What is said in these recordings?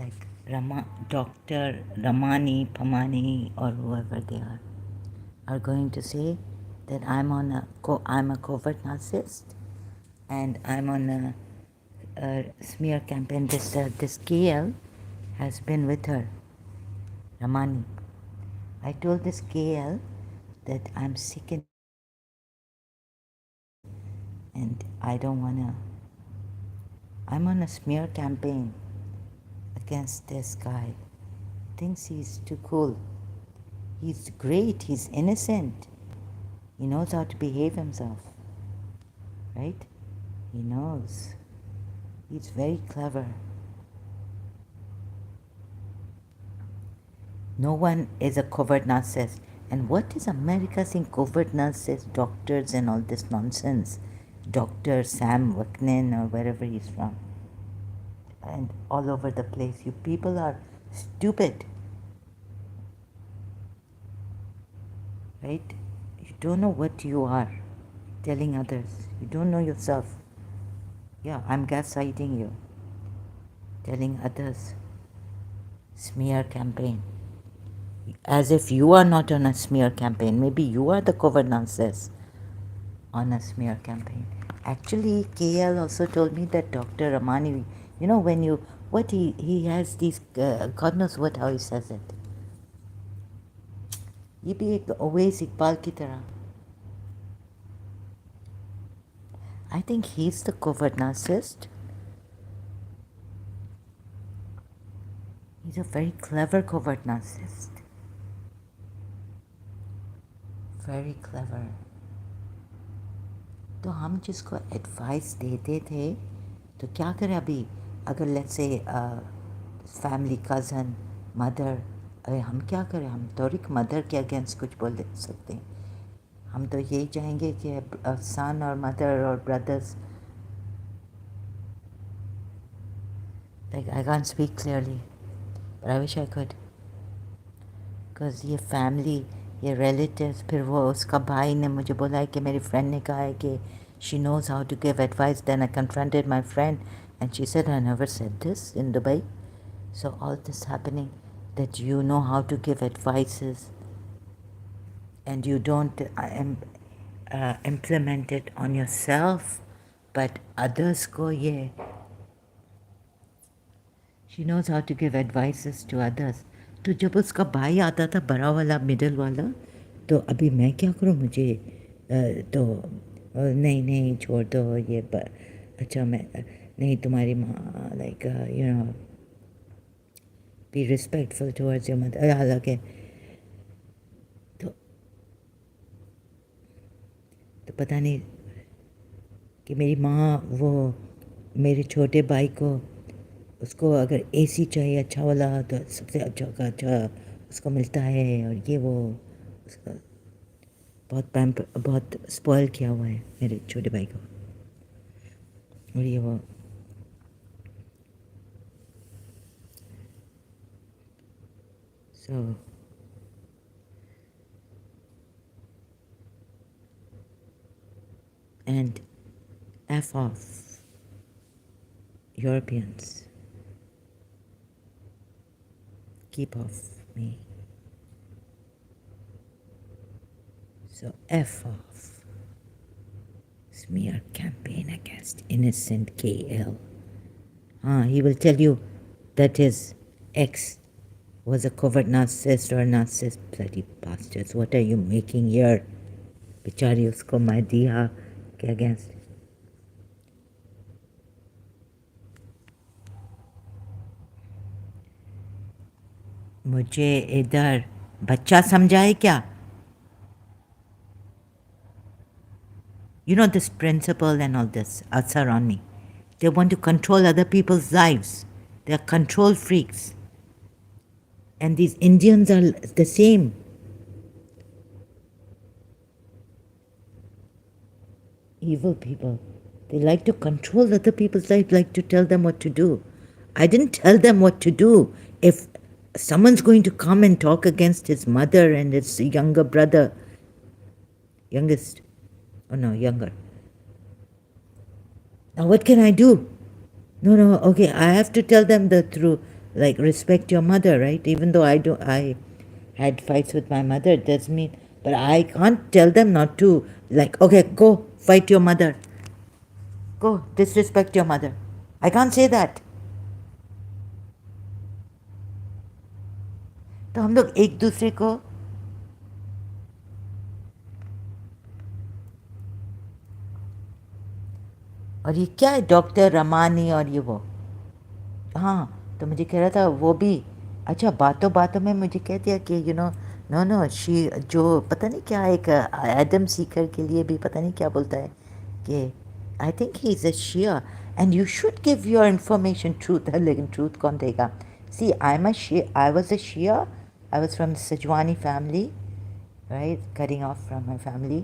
like Dr. Ramani, Pamani, or whoever they are going to say that I'm a covert narcissist, and I'm on a smear campaign. This KL has been with her, Ramani. I told this KL that I'm sick and I don't wanna. I'm on a smear campaign against this guy. Thinks he's too cool. He's great. He's innocent. He knows how to behave himself, right? He knows. He's very clever. No one is a covert narcissist. And what is America saying covert narcissist, doctors and all this nonsense? Dr. Sam Vaknin or wherever he's from. And all over the place. You people are stupid. Right? You don't know what you are telling others. You don't know yourself. Yeah, I'm gaslighting you. Telling others. Smear campaign. As if you are not on a smear campaign. Maybe you are the covert narcissist on a smear campaign. Actually, KL also told me that Dr. Ramani, when he has these, God knows how he says it. ये भी एक always Iqbal की तरह. I think he's the covert narcissist. He's a very clever covert narcissist. Very clever. तो हम जिसको advice देते थे तो क्या करें अभी अगर let's say family cousin mother अरे हम क्या करें हम तो एक मदर के अगेंस्ट कुछ बोल सकते हैं हम तो यही चाहेंगे कि सन और मदर और brothers like I can't speak clearly but I wish I could because ये फैमिली ये रिलेटिव्स फिर वो उसका भाई ने मुझे बोला है कि मेरी फ्रेंड ने कहा है कि she knows how to give advice. Then I confronted my friend and she said I never said this in Dubai. So all this happening that you know how to give advices and you don't implement it on yourself but others go yeah. She knows how to give advices to others. तो जब उसका भाई आता था बड़ा वाला middle वाला तो अभी मैं क्या करूँ मुझे तो नहीं छोड़ दो ये अच्छा मैं नहीं तुम्हारी माँ like be respectful towards your mother हालांकि तो पता नहीं कि मेरी माँ वो मेरे छोटे भाई को उसको अगर एसी चाहिए अच्छा वाला तो सबसे अच्छा का अच्छा उसको मिलता है और ये वो उसका बहुत स्पॉइल किया हुआ है मेरे छोटे भाई को और ये वो so and F off Europeans keep off me so F off smear campaign against innocent KL he will tell you that his ex was a covert narcissist or a narcissist. Bloody bastards, what are you making here? बेचारी उसको मैं दिया के against मुझे इधर बच्चा समझाए क्या You know this principle and all this outside on me. They want to control other people's lives. They are control freaks. And these Indians are the same. Evil people. They like to control other people's lives, like to tell them what to do. I didn't tell them what to do. If someone's going to come and talk against his mother and his younger brother, youngest, oh no, younger. Now what can I do? No, okay, I have to tell them the truth. like respect your mother, right? Even though I had fights with my mother, it doesn't mean, but I can't tell them not to, like, okay, go fight your mother, go disrespect your mother. I can't say that. तो हम लोग एक दूसरे को, और ये क्या है डॉक्टर रमानी और ये वो, हाँ, तो मुझे कह रहा था वो भी, अच्छा बातों बातों में मुझे कह दिया कि नो नो शी, जो पता नहीं क्या एक एडम सीकर के लिए भी पता नहीं क्या बोलता है कि I think he is a Shia and you should give your information truth है, लेकिन ट्रूथ कौन देगा? See I am a Shia, I was a Shia, I was from Sajwani family, right, cutting off from my family.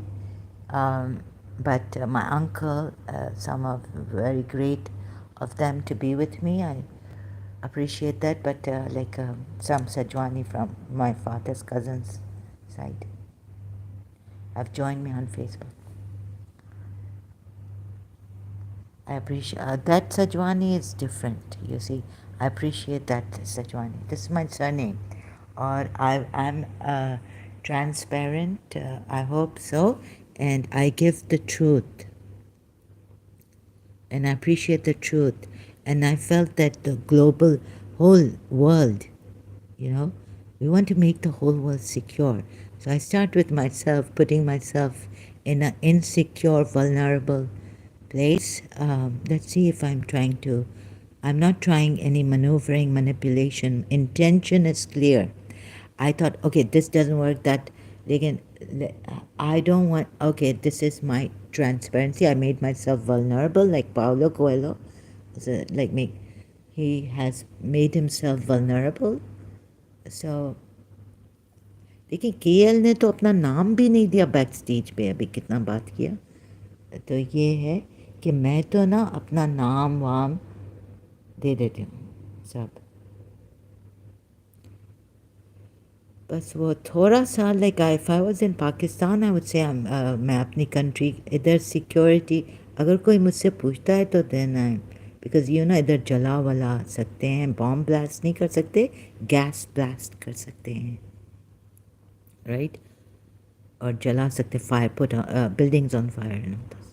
But my uncle, some of very great of them to be with me. I appreciate that. But like some Sajwani from my father's cousins' side have joined me on Facebook. I appreciate that Sajwani is different. You see, I appreciate that Sajwani. This is my surname, or I'm transparent. I hope so, and I give the truth, and I appreciate the truth, and I felt that the global whole world, you know, we want to make the whole world secure. So I start with myself, putting myself in an insecure, vulnerable place. Let's see if I'm not trying any maneuvering, manipulation. Intention is clear. I thought, okay, this doesn't work, that again, I don't want, okay, this is my transparency. I made myself vulnerable, like Paulo Coelho. So, like me, he has made himself vulnerable. So, देखिए KL ने तो अपना नाम भी नहीं दिया back stage पे, अभी कितना बात किया, तो ये है कि मैं तो ना अपना नाम वाम दे देती हूँ सब, बस वो थोड़ा सा like if I was in Pakistan I would say मैं अपनी कंट्री इधर सिक्योरिटी, अगर कोई मुझसे पूछता है तो then I, because you know इधर जला वला सकते हैं, बॉम्ब ब्लास्ट नहीं कर सकते, गैस ब्लास्ट कर सकते हैं, राइट, और जला सकते, fire put buildings on fire and all this.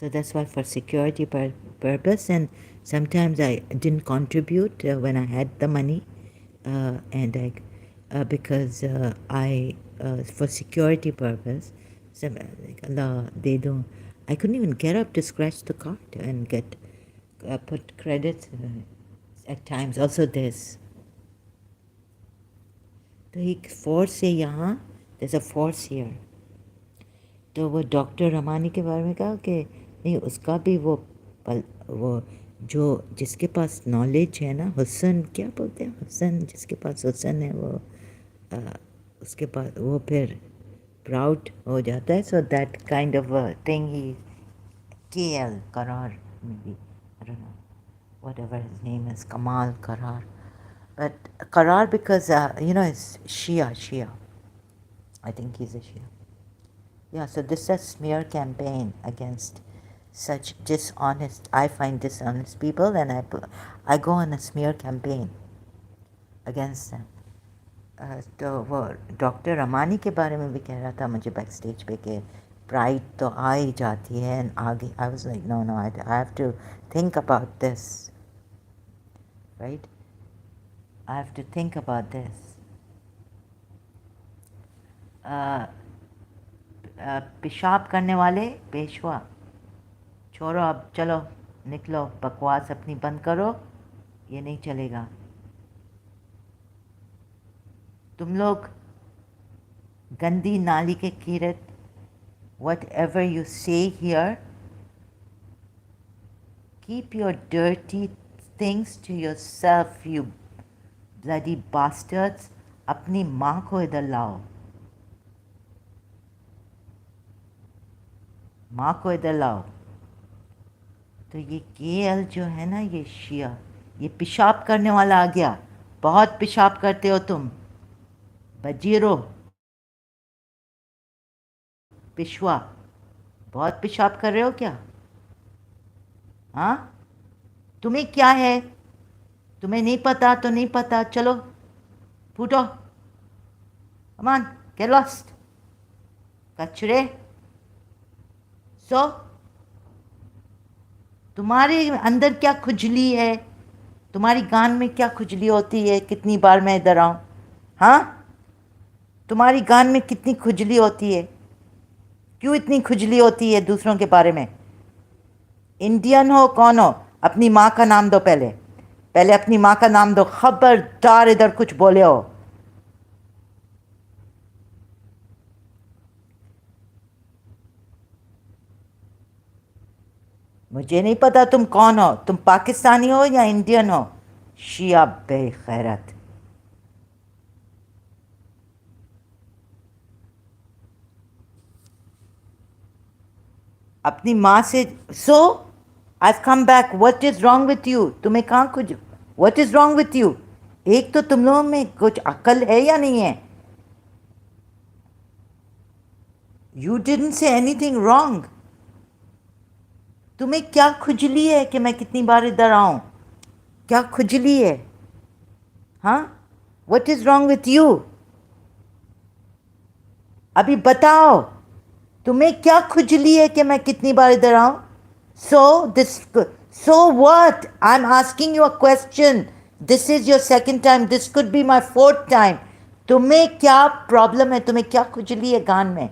So that's why for security purpose, and sometimes I didn't contribute when I had the money, and because I for security purpose, some like Allah, they don't. I couldn't even get up to scratch the card and get put credits at times. Also this. तो एक force है यहाँ. There's a force here. तो वो doctor Ramani के बारे में कहा कि नहीं, उसका भी वो जो जिसके पास नॉलेज है ना, हुसन क्या बोलते हैं, हुसन, जिसके पास हुसन है वो उसके पास वो फिर प्राउड हो जाता है. So that kind of thing he KL Karar, maybe, I don't know, whatever his name is, Kamal Karar, but Karar because it's Shia. I think he's a Shia. Yeah, so this is a smear campaign against such dishonest, I find dishonest people, and I go on a smear campaign against them. तो वो doctor Ramani के बारे में भी कह रहा था मुझे बैक स्टेज पे कि प्राइड तो आ ही जाती है, एंड आगे I was like no I have to think about this, right, I have to think about this. पेशाब करने वाले पेशवा, छोड़ो अब, चलो निकलो, बकवास अपनी बंद करो, ये नहीं चलेगा. तुम लोग गंदी नाली के कीड़े, whatever you say here, keep your dirty things to yourself, you bloody bastards. अपनी माँ को इधर लाओ, माँ को इधर लाओ. तो ये KL जो है ना, ये शिया, ये पेशाब करने वाला आ गया. बहुत पेशाब करते हो तुम, बजीरो पिशवा, बहुत पेशाब कर रहे हो क्या? हाँ, तुम्हें क्या है? तुम्हें नहीं पता तो नहीं पता, चलो फूटो, कमान, गेट लॉस्ट, कचरे। सो तुम्हारे अंदर क्या खुजली है? तुम्हारी गान में क्या खुजली होती है? कितनी बार मैं इधर आऊं? हाँ, तुम्हारी गान में कितनी खुजली होती है? क्यों इतनी खुजली होती है दूसरों के बारे में? इंडियन हो कौन हो? अपनी माँ का नाम दो पहले, पहले अपनी माँ का नाम दो। खबरदार इधर कुछ बोले हो। मुझे नहीं पता तुम कौन हो। तुम पाकिस्तानी हो या इंडियन हो? शिया बेगैरत। अपनी माँ से। So I come back, what is wrong with you? तुम्हें कहाँ कुछ, what is wrong with you? एक तो तुम लोगों में कुछ अक्ल है या नहीं है? You didn't say anything wrong. तुम्हें क्या खुजली है कि मैं कितनी बार इधर आऊं? क्या खुजली है? हाँ, what is wrong with you? अभी बताओ, तुम्हें क्या खुजली है कि मैं कितनी बार इधर आऊं? So this, so what? I am asking you a question. This is your second time, this could be my fourth time. तुम्हें क्या प्रॉब्लम है? तुम्हें क्या खुजली है गान में?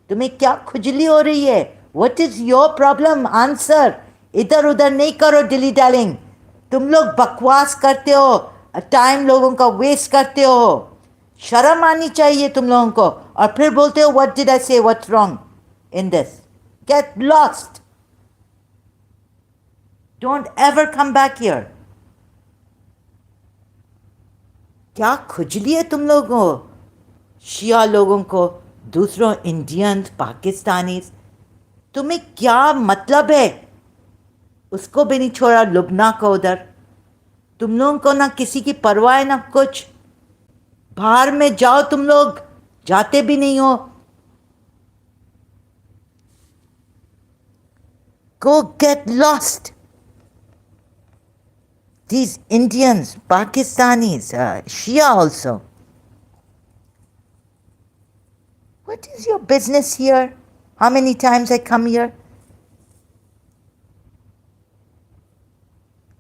तुम्हें क्या खुजली हो रही है? What is your problem? Answer. इधर उधर नहीं करो डिली डालिंग। तुम लोग बकवास करते हो, टाइम लोगों का वेस्ट करते हो। शर्म आनी चाहिए तुम लोगों को। और फिर बोलते हो व्हाट डिड आई से, what's wrong in this? Get lost, don't ever come back here. क्या खुजली है तुम लोगों को, शिया लोगों को, दूसरों इंडियंस, पाकिस्तानी? तुम्हें क्या मतलब है? उसको भी नहीं छोड़ा, लुबना को उधर। तुम लोगों को ना किसी की परवाह है ना कुछ। बाहर में जाओ, तुम लोग जाते भी नहीं हो। गो get lost. These Indians, Pakistanis, Shia also. What is your business here? How many times I come here?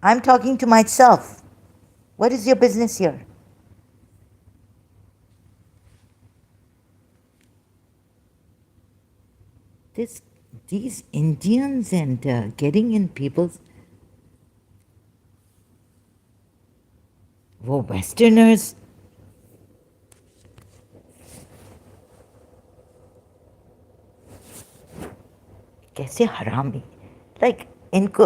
I'm talking to myself. What is your business here? This, these Indians and getting in people's, वो Westerners, कैसे हरामी, like इनको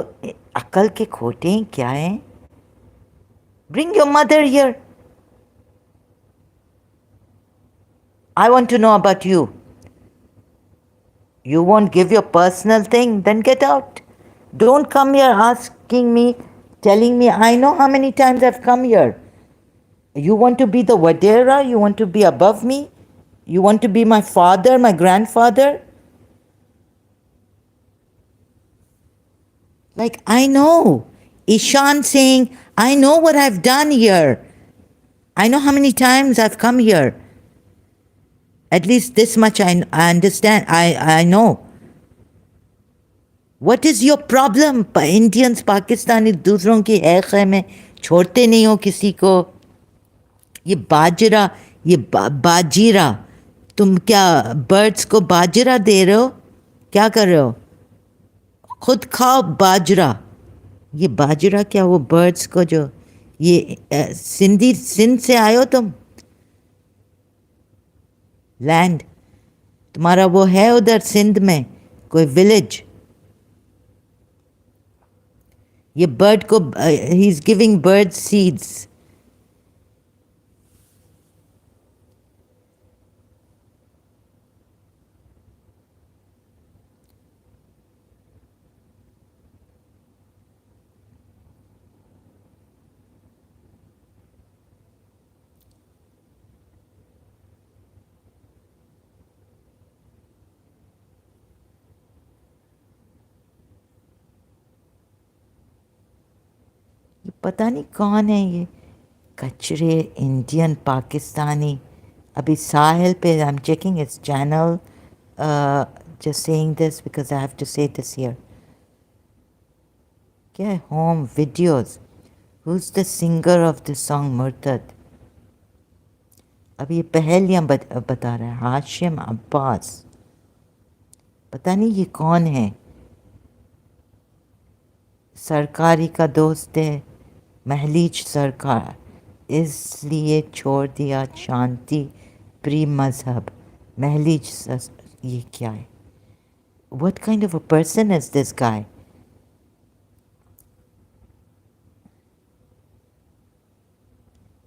अकल के खोटे हैं क्या हैं? Bring your mother here. I want to know about you. You won't give your personal thing, then get out. Don't come here asking me, telling me, I know how many times I've come here. You want to be the Wadera? You want to be above me? You want to be my father, my grandfather? Like, I know. Ishan saying, I know what I've done here. I know how many times I've come here. At least this much I understand. I know. What is your problem? Indians, Pakistanis, दूसरों की है खै में छोड़ते नहीं हो किसी को। ये बाजरा, ये बाजीरा, तुम क्या बर्ड्स को बाजरा दे रहे हो? क्या कर रहे हो? खुद खाओ बाजरा। ये बाजरा क्या, वो बर्ड्स को जो ये सिंध से आए हो तुम? लैंड तुम्हारा वो है उधर सिंध में कोई विलेज? ये बर्ड को, he is giving bird seeds. पता नहीं कौन है ये कचरे इंडियन पाकिस्तानी. अभी साहिल पे I'm checking his channel. Just saying this because I have to say this here. क्या है? Home videos. Who's the singer of the song Murtad? अब ये पहलियाँ बता रहा है. हाशिम अब्बास. पता नहीं ये कौन है. सरकारी का दोस्त है. महलीज सरकार. इसलिए छोड़ दिया शांति प्री मजहब. महलीज ये क्या है? What kind of a person is this guy?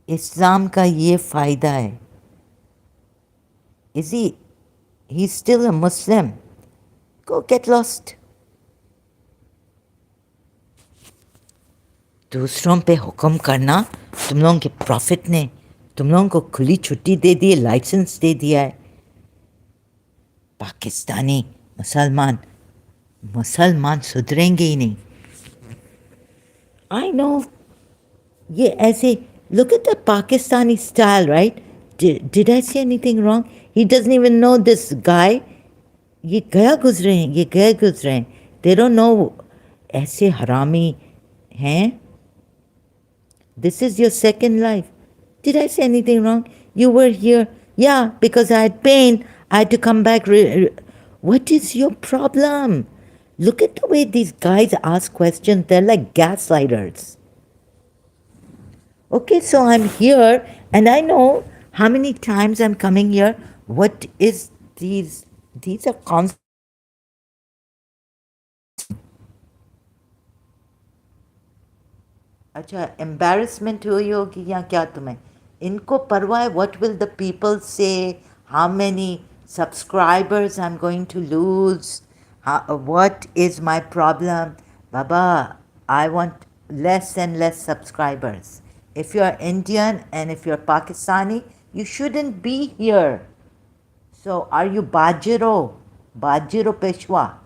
इस्लाम का ये फ़ायदा है. Is he? He's still a Muslim. Go get lost. दूसरों पे हुक्म करना तुम लोगों के प्रॉफिट ने तुम लोगों को खुली छुट्टी दे दी है, लाइसेंस दे दिया है. पाकिस्तानी मुसलमान सुधरेंगे ही नहीं. I know. ये ऐसे look at the Pakistani style, right? Did I say anything wrong? He doesn't even know this guy. ये गया गुजरे हैं. They don't know ऐसे हरामी हैं. This is your second life. Did I say anything wrong? You were here. Yeah, because I had pain. I had to come back. What is your problem? Look at the way these guys ask questions. They're like gaslighters. Okay, so I'm here and I know how many times I'm coming here. What is these? These are constant. अच्छा embarrassment हुई होगी या क्या तुम्हें? इनको परवाह है what will the people say, how many subscribers I'm going to lose, what is my problem? Baba, I want less and less subscribers. If you're Indian and if you're Pakistani, you shouldn't be here. So are you Bajiro? Bajiro Peshwa?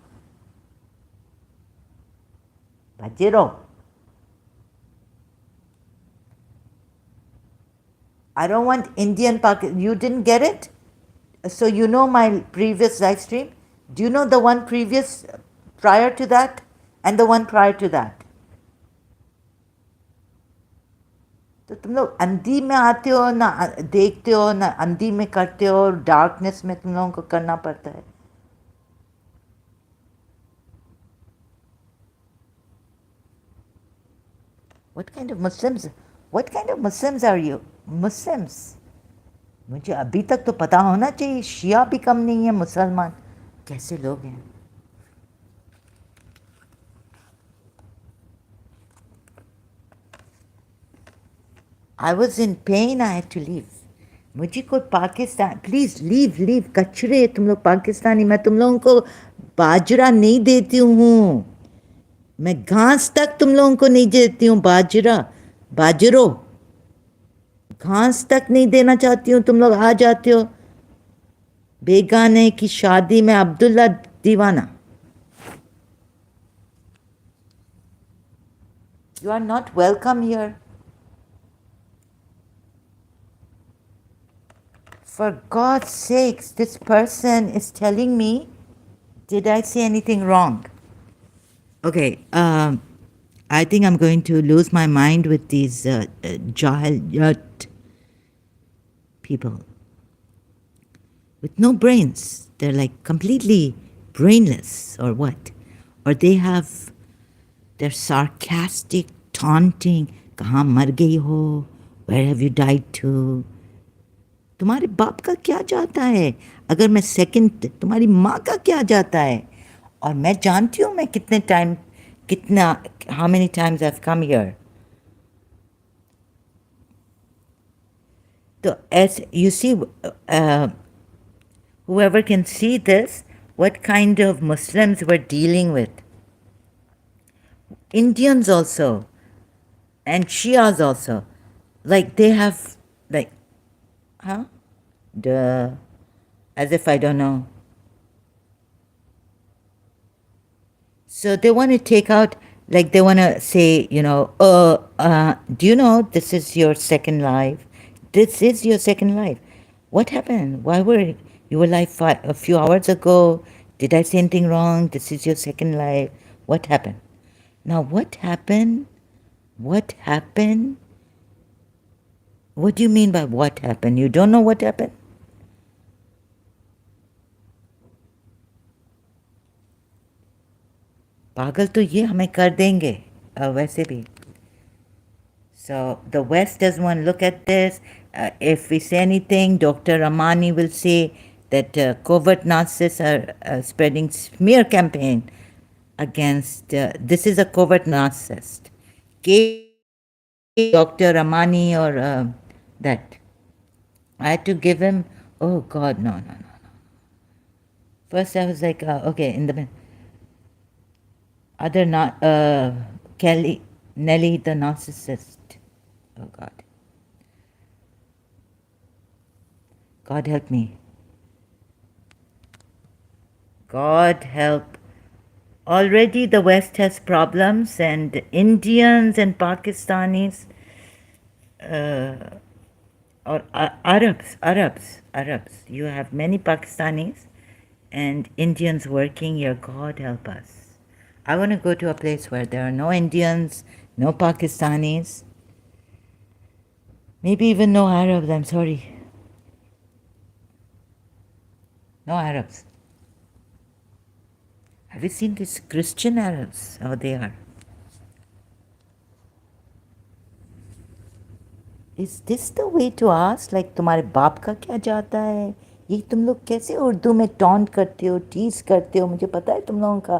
Bajiro? I don't want Indian Pakistan. You didn't get it? So you know my previous live stream? Do you know the one previous, prior to that? And the one prior to that? तो तुम लोग अंधी में आते हो ना देखते हो ना अंधी में करते हो डार्कनेस में तुम लोगों को करना पड़ता है. What kind of Muslims are you? Muslims. मुझे अभी तक तो पता होना चाहिए शिया भी कम नहीं है मुसलमान. कैसे लोग हैं? I was in pain, I had to leave. मुझे को पाकिस्तान प्लीज़ लीव कचरे तुम लोग पाकिस्तानी. मैं तुम लोगों को बाजरा नहीं देती हूँ. मैं घास तक तुम लोगों को नहीं देती हूँ. बाजरो घास तक नहीं देना चाहती हूँ. तुम लोग आ जाते हो बेगाने की शादी में अब्दुल्ला दीवाना. You are not welcome here. For God's sakes, this person is telling me, did I say anything wrong? Okay, I think I'm going to lose my mind with these jahiliyat people with no brains. They're like completely brainless or what? Or they're sarcastic, taunting. कहाँ मर गई हो? Where have you died to? तुम्हारे बाप का क्या जाता है? अगर मैं सेकंड तुम्हारी माँ का क्या जाता है? और मैं जानती हूँ मैं how many times I've come here. So as you see, whoever can see this, what kind of Muslims we're dealing with. Indians also, and Shias also. Like they have, like, huh? Duh. As if I don't know. So they want to take out Like they want to say, do you know this is your second life? This is your second life. What happened? Why were you were alive a few hours ago? Did I say anything wrong? This is your second life. What happened? Now, what happened? What happened? What do you mean by what happened? You don't know what happened? पागल तो ये हमें कर देंगे वैसे भी. So the West doesn't want to look at this. If we say anything, Dr. Ramani will say that covert narcissists are spreading smear campaign against. This is a covert narcissist. Dr. Ramani or that. I had to give him. Oh God, no, no, no, no. First I was like, okay, in the other not Kelly Nelly the narcissist. Oh God. God help me. God help. Already the West has problems, and Indians and Pakistanis, or Arabs. You have many Pakistanis and Indians working here. God help us. I want to go to a place where there are no Indians, no Pakistanis, maybe even no Arabs. I'm sorry. No Arabs. Have you seen these Christian Arabs? How they are. Is this the way to ask? Like तुम्हारे बाप का क्या जाता है? ये तुम लोग कैसे उर्दू में टॉन्ट करते हो, टीज करते हो? मुझे पता है तुम लोगों का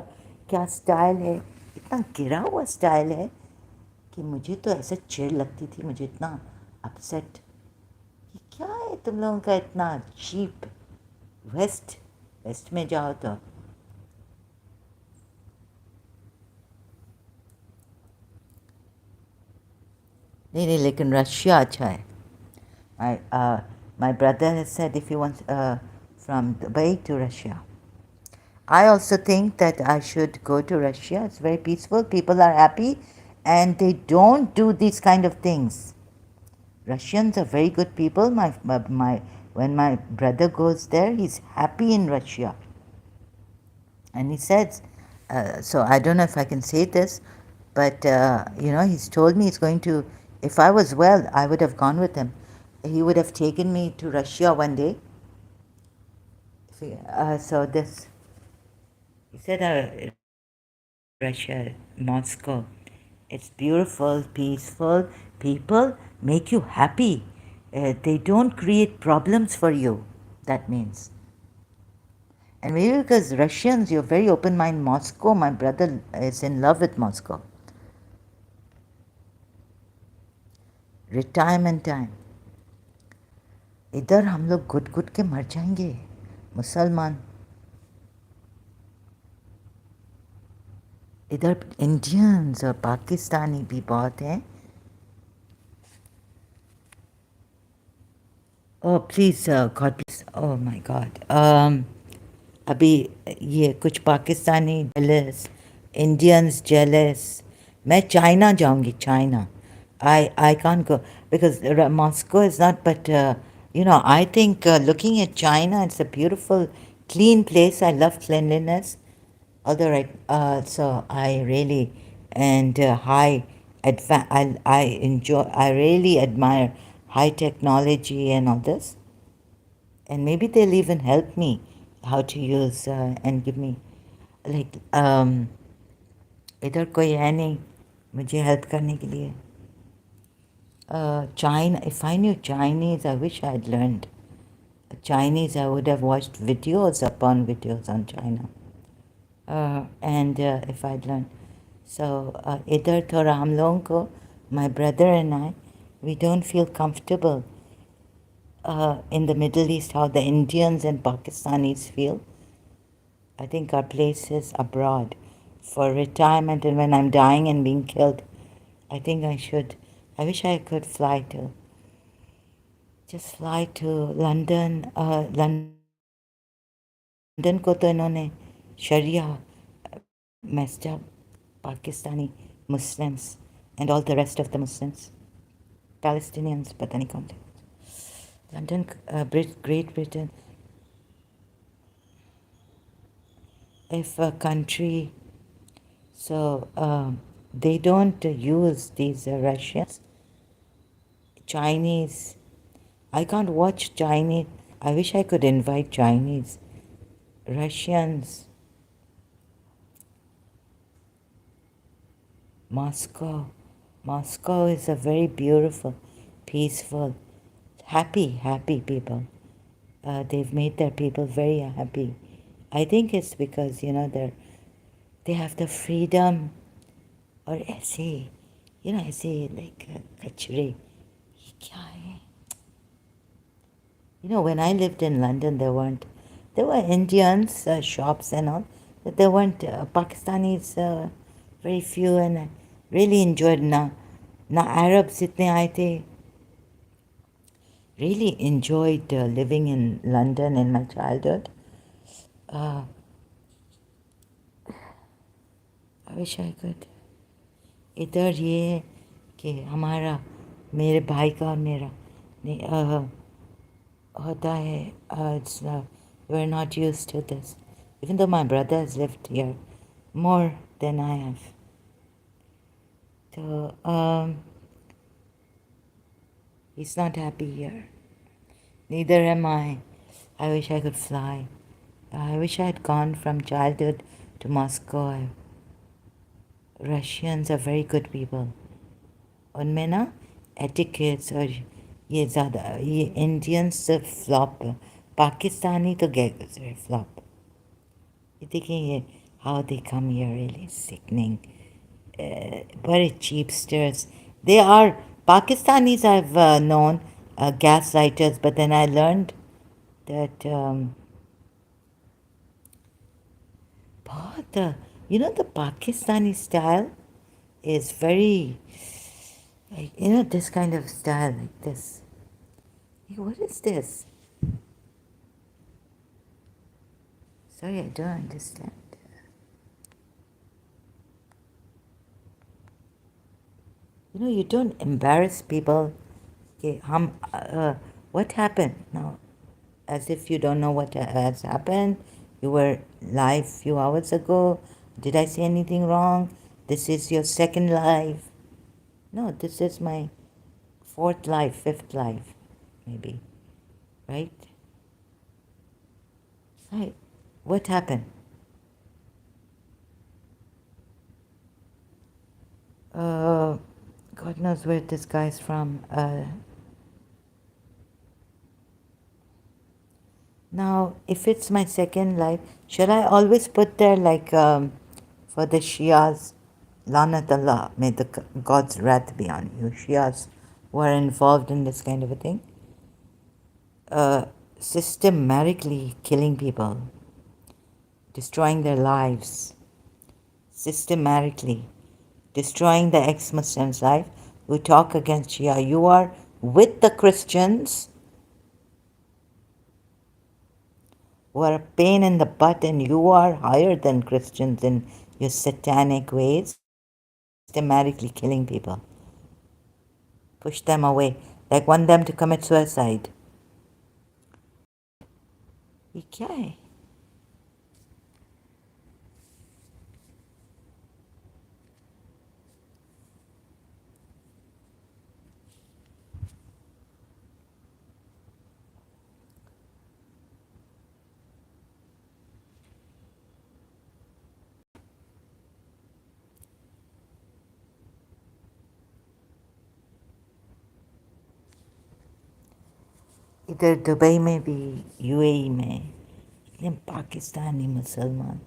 क्या स्टाइल है. इतना गिरा हुआ स्टाइल है कि मुझे तो ऐसे चिढ़ लगती थी, मुझे इतना अपसेट. ये क्या है तुम लोगों का इतना चीप? वेस्ट में जाओ तो नहीं नहीं, लेकिन रशिया अच्छा है. My brother has said if he wants from Dubai to Russia. I also think that I should go to Russia. It's very peaceful. People are happy, and they don't do these kind of things. Russians are very good people. When my brother goes there, he's happy in Russia. And he says, so I don't know if I can say this, but he's told me he's going to. If I was well, I would have gone with him. He would have taken me to Russia one day. So this, he said, Russia, Moscow. It's beautiful, peaceful. People make you happy. They don't create problems for you. That means. And maybe because Russians, you're very open-minded. Moscow, my brother is in love with Moscow. Retirement time. इधर हम लोग घुट के मर जाएंगे मुसलमान. इधर Indians और पाकिस्तानी भी बहुत हैं. Oh please, God please. Oh my God. अभी ये कुछ पाकिस्तानी जेलस, इंडियंस जेलस. मैं चाइना जाऊंगी. China. I can't go because Moscow is not, but I think looking at China, it's a beautiful, clean place. I love cleanliness. Although, right, so I really, and I enjoy, I really admire high technology and all this. And maybe they'll even help me how to use and give me, like, इधर कोई है नहीं मुझे help करने के लिए. China, if I knew Chinese, I wish I had learned Chinese. I would have watched videos upon videos on China. And if I'd learned. So, इधर थोड़ा हम लोगों को, my brother and I, we don't feel comfortable in the Middle East how the Indians and Pakistanis feel. I think our place is abroad for retirement, and when I'm dying and being killed, I think I should. I wish I could just fly to London. London को तो इन्होंने शरिया messed up. Pakistani Muslims and all the rest of the Muslims, Palestinians, pata nahi kaun the. London, Great Britain. If a country, so they don't use these Russians, Chinese. I can't watch Chinese. I wish I could invite Chinese, Russians, Moscow. Moscow is a very beautiful, peaceful, happy people. They've made their people very happy. I think it's because they have the freedom, और ऐसे ऐसे like कचरे ये क्या है. When I lived in London, there were Indians shops and all, but there weren't Pakistanis, very few, and I really enjoyed na Arabs itne aaye the. Really enjoyed living in London in my childhood. I wish I could. इधर ये है कि हमारा मेरे भाई का और मेरा होता है. We're not used to this, even though my brother has lived here more than I have. So he's not happy here. Neither am I. I wish I could fly. I wish I had gone from childhood to Moscow. Russians are very good people. उनमें ना etiquettes और ये ज़्यादा ये Indians से flop, Pakistani तो गए गुजरे flop. ये देखिए ये how they come here, really sickening. Very cheapsters. They are Pakistanis. I've known gaslighters, but then I learned that the Pakistani style is very like this kind of style like this. Hey, what is this? Sorry, I don't understand. You don't embarrass people. Okay, what happened now? As if you don't know what has happened. You were live few hours ago. Did I say anything wrong? This is your second live. No, this is my fourth live, fifth live, maybe. Right? Right. What happened? God knows where this guy's from. Now, if it's my second life, should I always put there like for the Shias, Lanat Allah, may the God's wrath be on you, Shias who are involved in this kind of a thing? Systematically killing people, destroying their lives, systematically destroying the ex-Muslims' life who talk against Shia. You are with the Christians who are a pain in the butt, and you are higher than Christians in your satanic ways, systematically killing people. Push them away, like want them to commit suicide. ये क्या है? इधर Dubai में भी, UAE में इतने पाकिस्तानी मुसलमान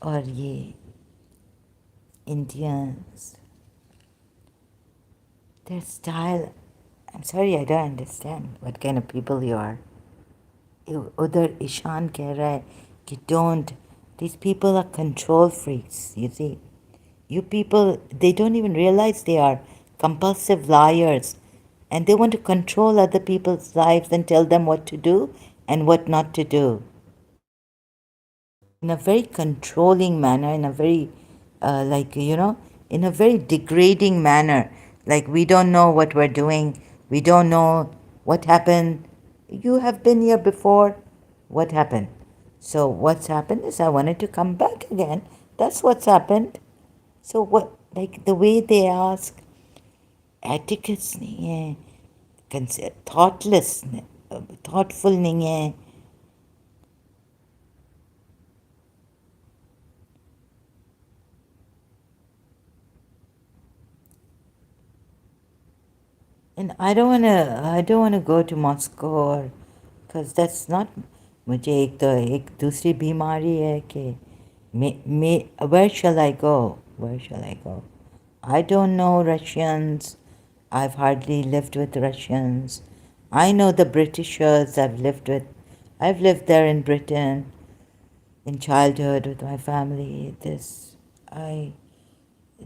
और ये Indians, their style, I'm sorry, I don't understand what kind of people you are. उधर ईशान कह रहा है कि don't, these people are control freaks, you see. You people, they don't even realize they are compulsive liars, and they want to control other people's lives and tell them what to do and what not to do. In a very controlling manner, in a very in a very degrading manner. Like, we don't know what we're doing, we don't know what happened. You have been here before, what happened? So, what's happened is I wanted to come back again. That's what's happened. So, what, like, the way they ask, etiquettes नहीं है, thoughtless, thoughtful नहीं है. And I don't wanna go to Moscow, or because that's not. मुझे एक दूसरी बीमारी है कि where shall I go? Where shall I go? I don't know Russians. I've hardly lived with Russians. I know the Britishers I've lived with. I've lived there in Britain in childhood with my family. I,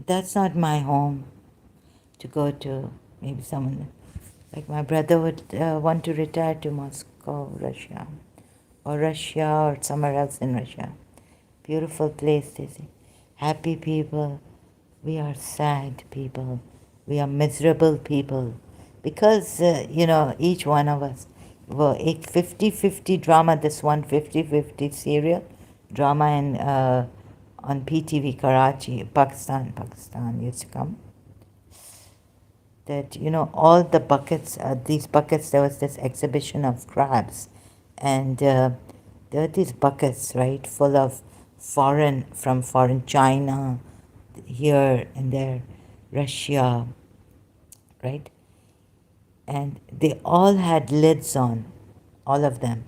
that's not my home to go to. Maybe someone like my brother would want to retire to Moscow, Russia, or somewhere else in Russia. Beautiful place, they say. Happy people. We are sad people. We are miserable people. Because, each one of us, well, a 50-50 drama, this one 50-50 serial drama on PTV Karachi, Pakistan used to come. That, all the buckets, these buckets, there was this exhibition of crabs. And there were these buckets, right, full of from foreign China, here and there, Russia, right? And they all had lids on, all of them.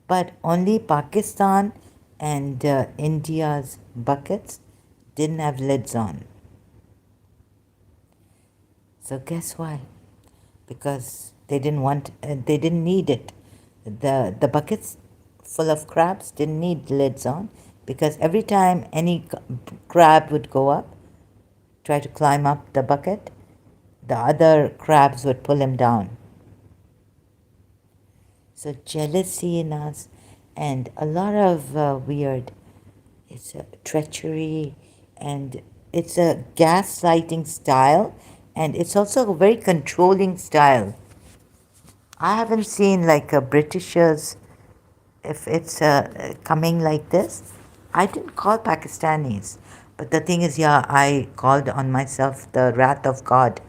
But only Pakistan and India's buckets didn't have lids on. So guess why? Because they didn't need it. The buckets full of crabs didn't need lids on, because every time any crab would go up, try to climb up the bucket, the other crabs would pull him down. So jealousy in us, and a lot of weird, it's a treachery, and it's a gaslighting style, and it's also a very controlling style. I haven't seen like a Britishers, if it's coming like this. I didn't call Pakistanis, but the thing is, yeah, I called on myself the wrath of God,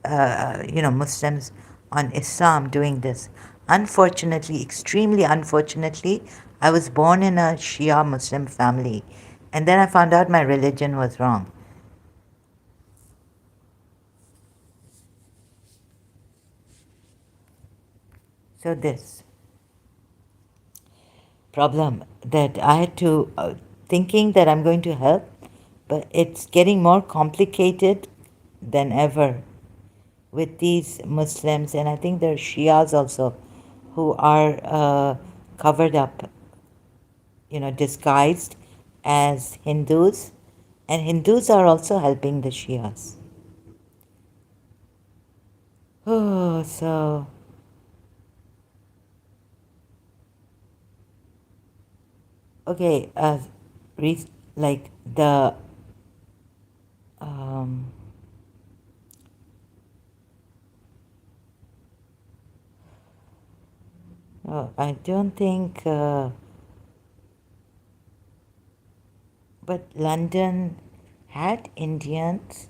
Muslims on Islam doing this. Unfortunately, extremely unfortunately, I was born in a Shia Muslim family, and then I found out my religion was wrong. So this problem that I had to, thinking that I'm going to help, but it's getting more complicated than ever with these Muslims, and I think there are Shias also who are covered up, disguised as Hindus, and Hindus are also helping the Shias. Oh, so okay, like the I don't think, but London had Indians,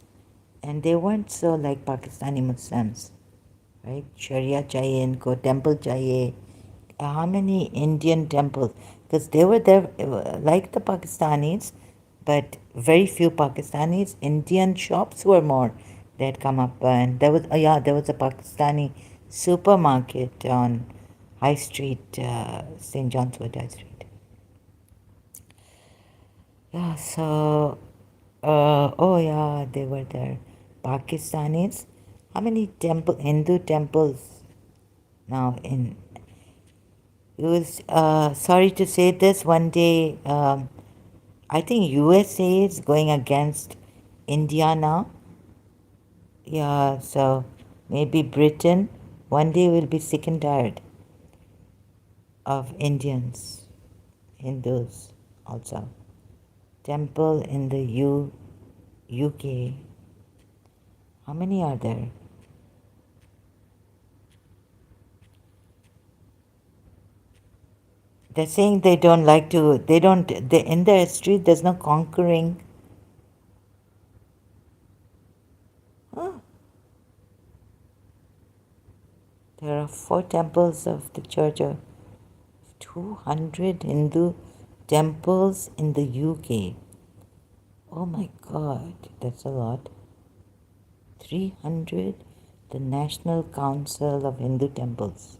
and they weren't so like Pakistani Muslims, right? Sharia chahiye inko, temple chahiye. How many Indian temples? Because they were there like the Pakistanis, but very few Pakistanis. Indian shops were more. They had come up, and there was a Pakistani supermarket on High Street, St. John's Wood High Street. Yeah, so oh yeah, they were there. Pakistanis. How many Hindu temples now in? It was sorry to say this. One day, I think USA is going against India now. Yeah, so maybe Britain one day will be sick and tired of Indians, Hindus also. Temple in the UK. How many are there? They're saying they don't like to, they, in their history, there's no conquering. Huh. There are 4 temples of the Church of 200 Hindu temples in the UK. Oh my God, that's a lot. 300, the National Council of Hindu Temples.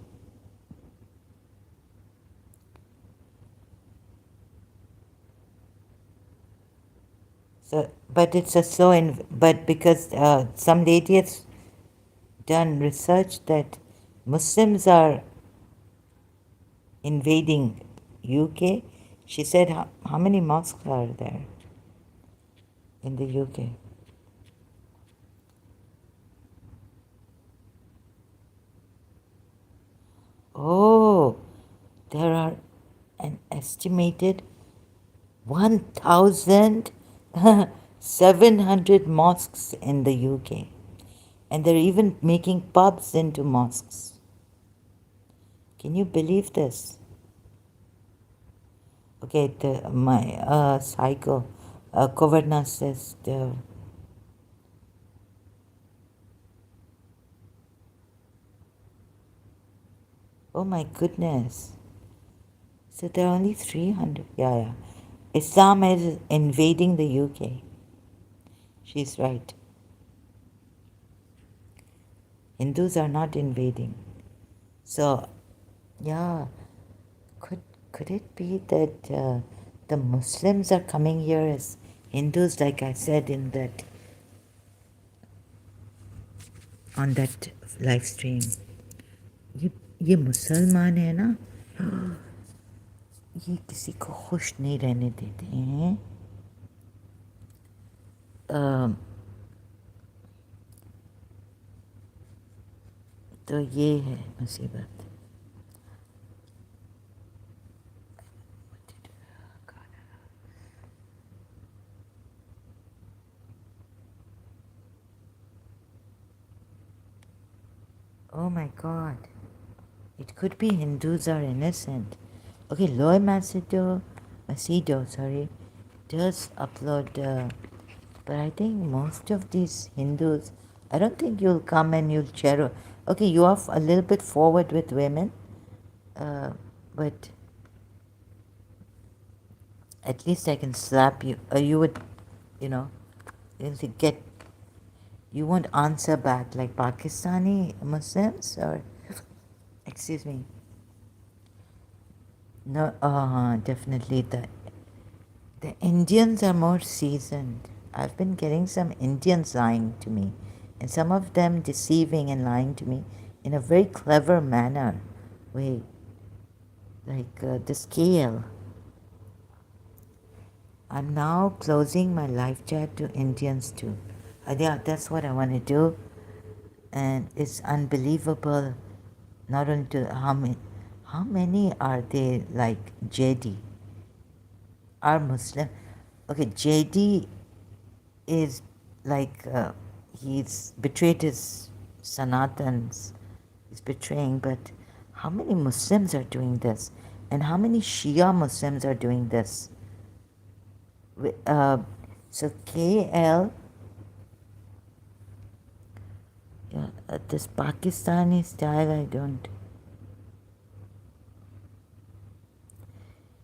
So, but it's a slow, but because some lady has done research that Muslims are invading UK. She said, how many mosques are there in the UK? Oh, there are an estimated 1,700 mosques in the UK. And they're even making pubs into mosques. Can you believe this? Okay, my psycho, Covert Narcissist, oh my goodness. So there are only 300. Yeah. Islam is invading the UK. She's right. Hindus are not invading. So, yeah, could it be that the Muslims are coming here as Hindus, like I said in that on that live stream? ये मुसलमान है ना, ये किसी को खुश नहीं रहने देते हैं. तो ये है मुसीबत. Oh my God. It could be Hindus are innocent. Okay, Loy Macedo, sorry, does upload, but I think most of these Hindus, I don't think you'll come and you'll share. Okay, you are a little bit forward with women, but at least I can slap you. You would, you know, you'll get, you won't answer back like Pakistani Muslims or, excuse me. No, definitely the Indians are more seasoned. I've been getting some Indians lying to me, and some of them deceiving and lying to me in a very clever manner. Wait, like the scale. I'm now closing my live chat to Indians too. Yeah, that's what I want to do, and it's unbelievable. Not only to how many are they like JD? Are Muslim? Okay, JD is like he's betrayed his Sanatans. He's betraying, but how many Muslims are doing this? And how many Shia Muslims are doing this? So KL, yeah, this Pakistani style, I don't.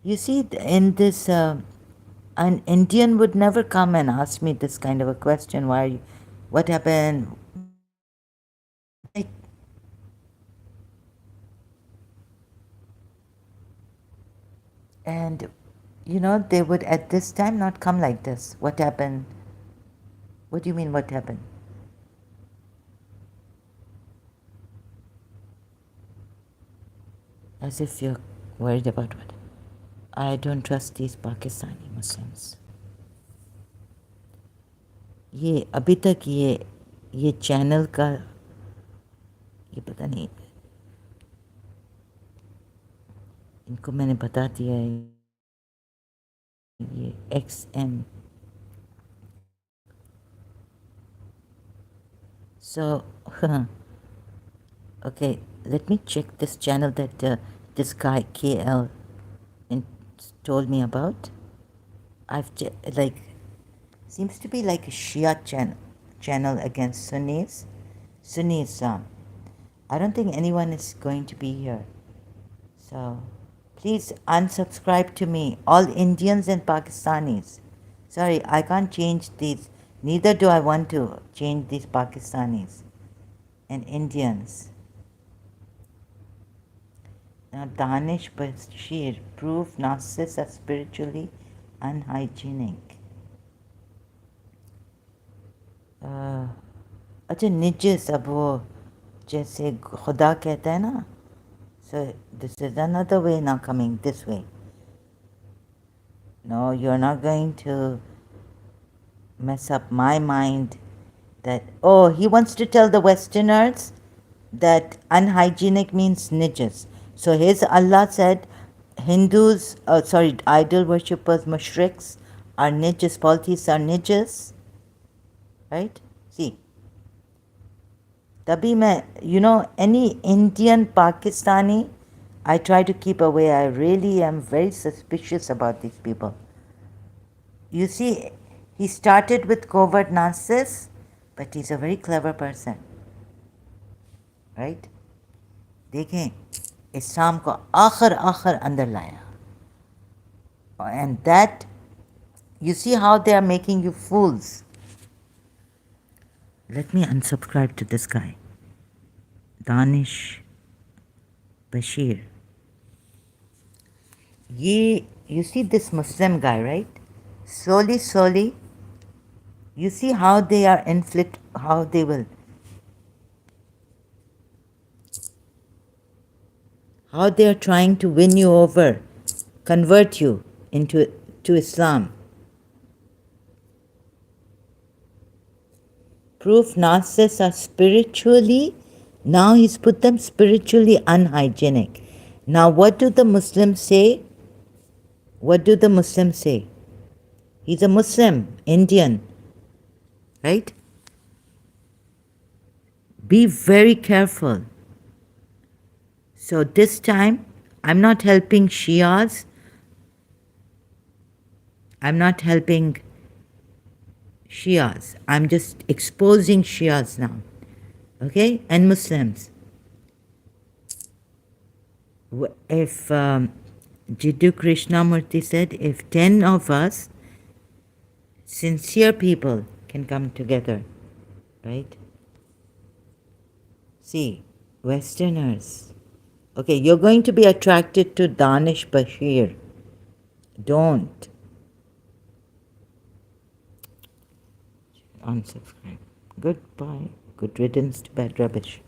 You see, in this, an Indian would never come and ask me this kind of a question. Why? What happened? Like, and they would at this time not come like this. What happened? What do you mean? What happened? As if you're worried about what? I don't trust these Pakistani Muslims. ये अभी तक ये channel का ये पता नहीं, इनको मैंने बता दिया है ये XM So, okay, let me check this channel that this guy KL told me about. Like, seems to be like a Shia channel against Sunni Islam. I don't think anyone is going to be here. So, please unsubscribe to me, all Indians and Pakistanis. Sorry, I can't change these. Neither do I want to change these Pakistanis and Indians. Now, Danish Bashir proof narcissists are spiritually unhygienic. अच्छा निजिस अब वो जैसे खुदा कहता है ना, so this is another way now coming this way. No, you're not going to mess up my mind that, oh, he wants to tell the Westerners that unhygienic means nijis. So his Allah said idol worshippers, mushriks are nijis, polytheists are nijis, right? See, Tabi mein, any Indian, Pakistani, I try to keep away. I really am very suspicious about these people. You see, he started with covert narcissist, but he's a very clever person. Right? देखें, इस्लाम को आखिर अंदर लाया. And that, you see how they are making you fools. Let me unsubscribe to this guy. Danish Bashir. You see this Muslim guy, right? Slowly, you see how they are how they will, how they are trying to win you over, convert you to Islam. Proof narcissists are spiritually, now he's put them spiritually unhygienic. Now what do the Muslims say? What do the Muslims say? He's a Muslim, Indian, right? Be very careful. So this time, I'm not helping Shias. I'm not helping Shias. I'm just exposing Shias now. Okay? And Muslims. If Jiddu Krishnamurti said, if 10 of us, sincere people, can come together, right? See, Westerners. Okay, you're going to be attracted to Danish Bashir. Don't. Unsubscribe. Goodbye. Good riddance to bad rubbish.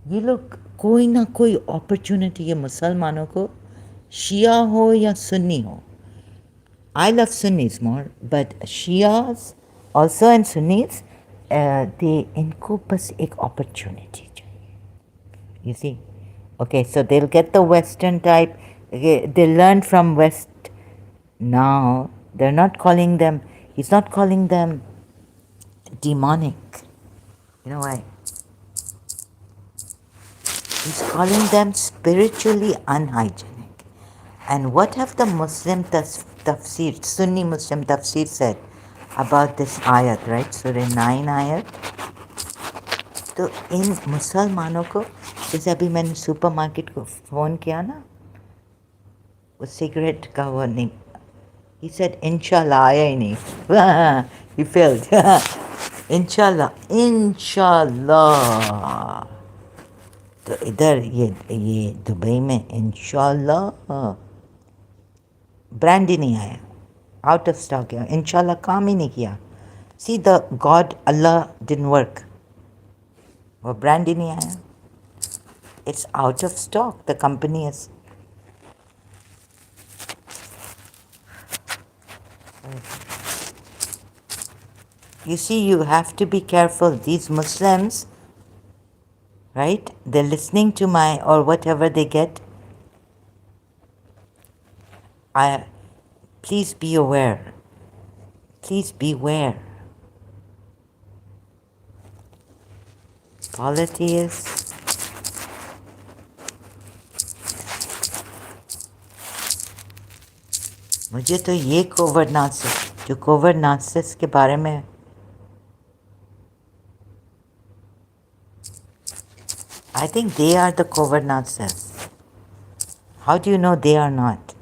ये लोग कोई ना कोई opportunity ये मुसलमानों को, शिया हो या सुन्नी हो. I love Sunnis more, but Shias also and Sunnis, इनको बस एक opportunity चाहिए. You see? Okay, so they'll get the Western type. They learn from West. Now, they're not calling them, he's not calling them demonic. You know why? He's calling them spiritually unhygienic. And what have the Muslim tafsir, Sunni Muslim tafsir said about this ayat, right? Surah 9 ayat. तो इन मुसलमानों को, जैसे अभी मैंने supermarket को phone किया ना, वो सिगरेट का वो नहीं, he said इंशाल्लाह आया ही नहीं. He failed. इंशाल्लाह. तो इधर ये दुबई में इंशाल्लाह ब्रांड ही नहीं आया, आउट ऑफ स्टॉक है. इंशाल्लाह काम ही नहीं किया. See the God Allah didn't work. वो ब्रांड ही नहीं आया. It's out of stock. The company is. You see, you have to be careful. These Muslims, right? They're listening to my, or whatever they get. Please be aware. Please beware. Polity is मुझे तो ये covert narcissist जो covert narcissist के बारे में I think they are the covert narcissists. How do you know they are not?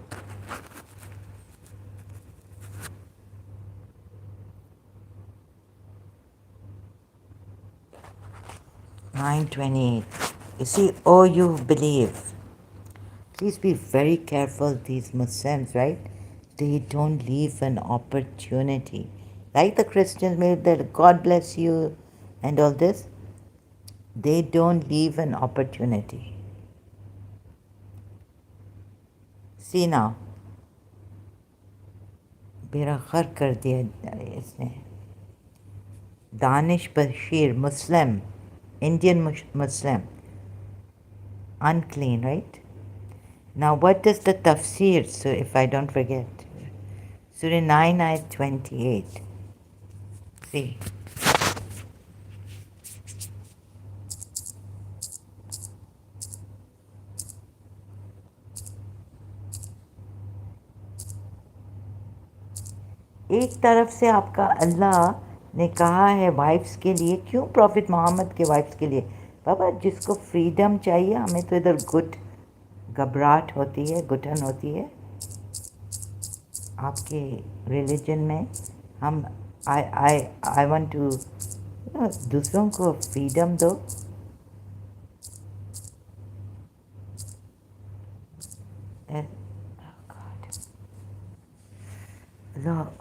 $9.28. You see, oh, you believe. Please be very careful, these Muslims, right? They don't leave an opportunity. Like the Christians, maybe that God bless you and all this. They don't leave an opportunity. See now. बेरा खर कर दिया इसने. Danish Bashir, Muslim, Indian Muslim. Unclean, right? Now what does the tafsir, so if I don't forget? Surah 9 ayat 28. See. एक तरफ से आपका अल्लाह ने कहा है वाइफ्स के लिए, क्यों प्रॉफिट मोहम्मद के वाइफ्स के लिए? बाबा जिसको फ्रीडम चाहिए, हमें तो इधर घबराहट होती है, घुटन होती है. आपके रिलीजन में हम आई वांट टू दूसरों को फ्रीडम दो.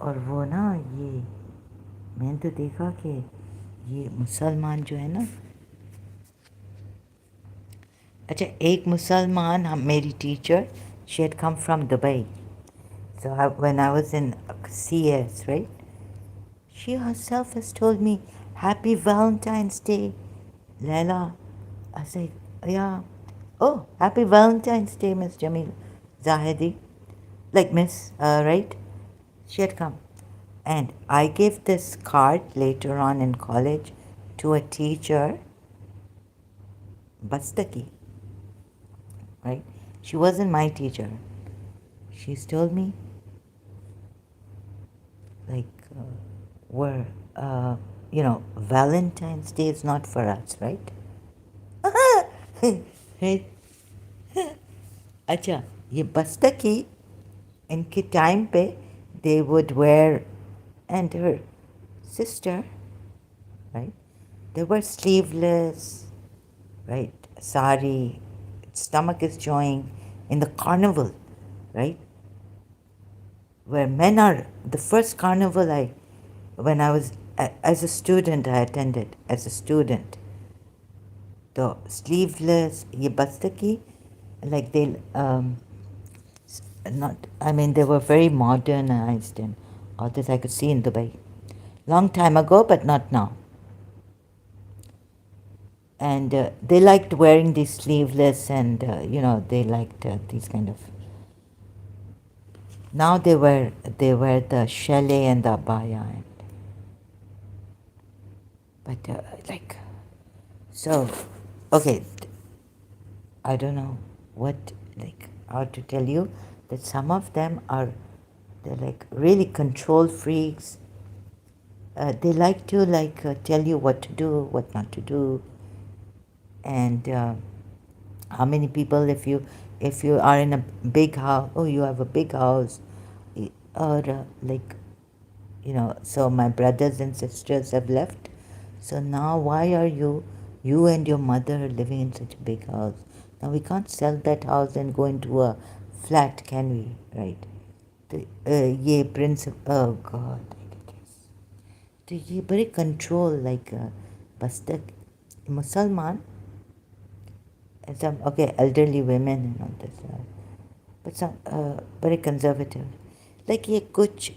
और वो ना, ये मैंने तो देखा कि ये मुसलमान जो है ना, अच्छा एक मुसलमान, हम मेरी teacher, she had come from Dubai, so when I was in CS, right, she herself has told me happy Valentine's Day, Laila. I said, yeah, oh, happy Valentine's Day, Miss Jamil Zahedi, like Miss, right? She had come. And I gave this card later on in college to a teacher, Bastaki, right? She wasn't my teacher. She's told me, like, we're, Valentine's Day is not for us, right? Right? अच्छा, ये बस्तकी इनके time पे they would wear, and her sister, right, they were sleeveless, right, sari, stomach is showing in the carnival, right, where men are, the first carnival when I was, as a student, I attended as a student, the sleeveless, ye bastaki, like they, they were very modernized and all this I could see in Dubai. Long time ago, but not now. And they liked wearing these sleeveless and, they liked these kind of... Now they wear the chalet and the abaya. So, okay, I don't know how to tell you that some of them they're like really control freaks. They like to tell you what to do, what not to do, and how many people, if you are in a big house, oh, you have a big house, or so my brothers and sisters have left, so now why are you and your mother living in such a big house? Now we can't sell that house and go into a flat, can we? Right? ये principle, oh God, तो ये बड़े control, बस्तक मुसलमान, some, okay, elderly women and all this, but some very conservative. ये कुछ,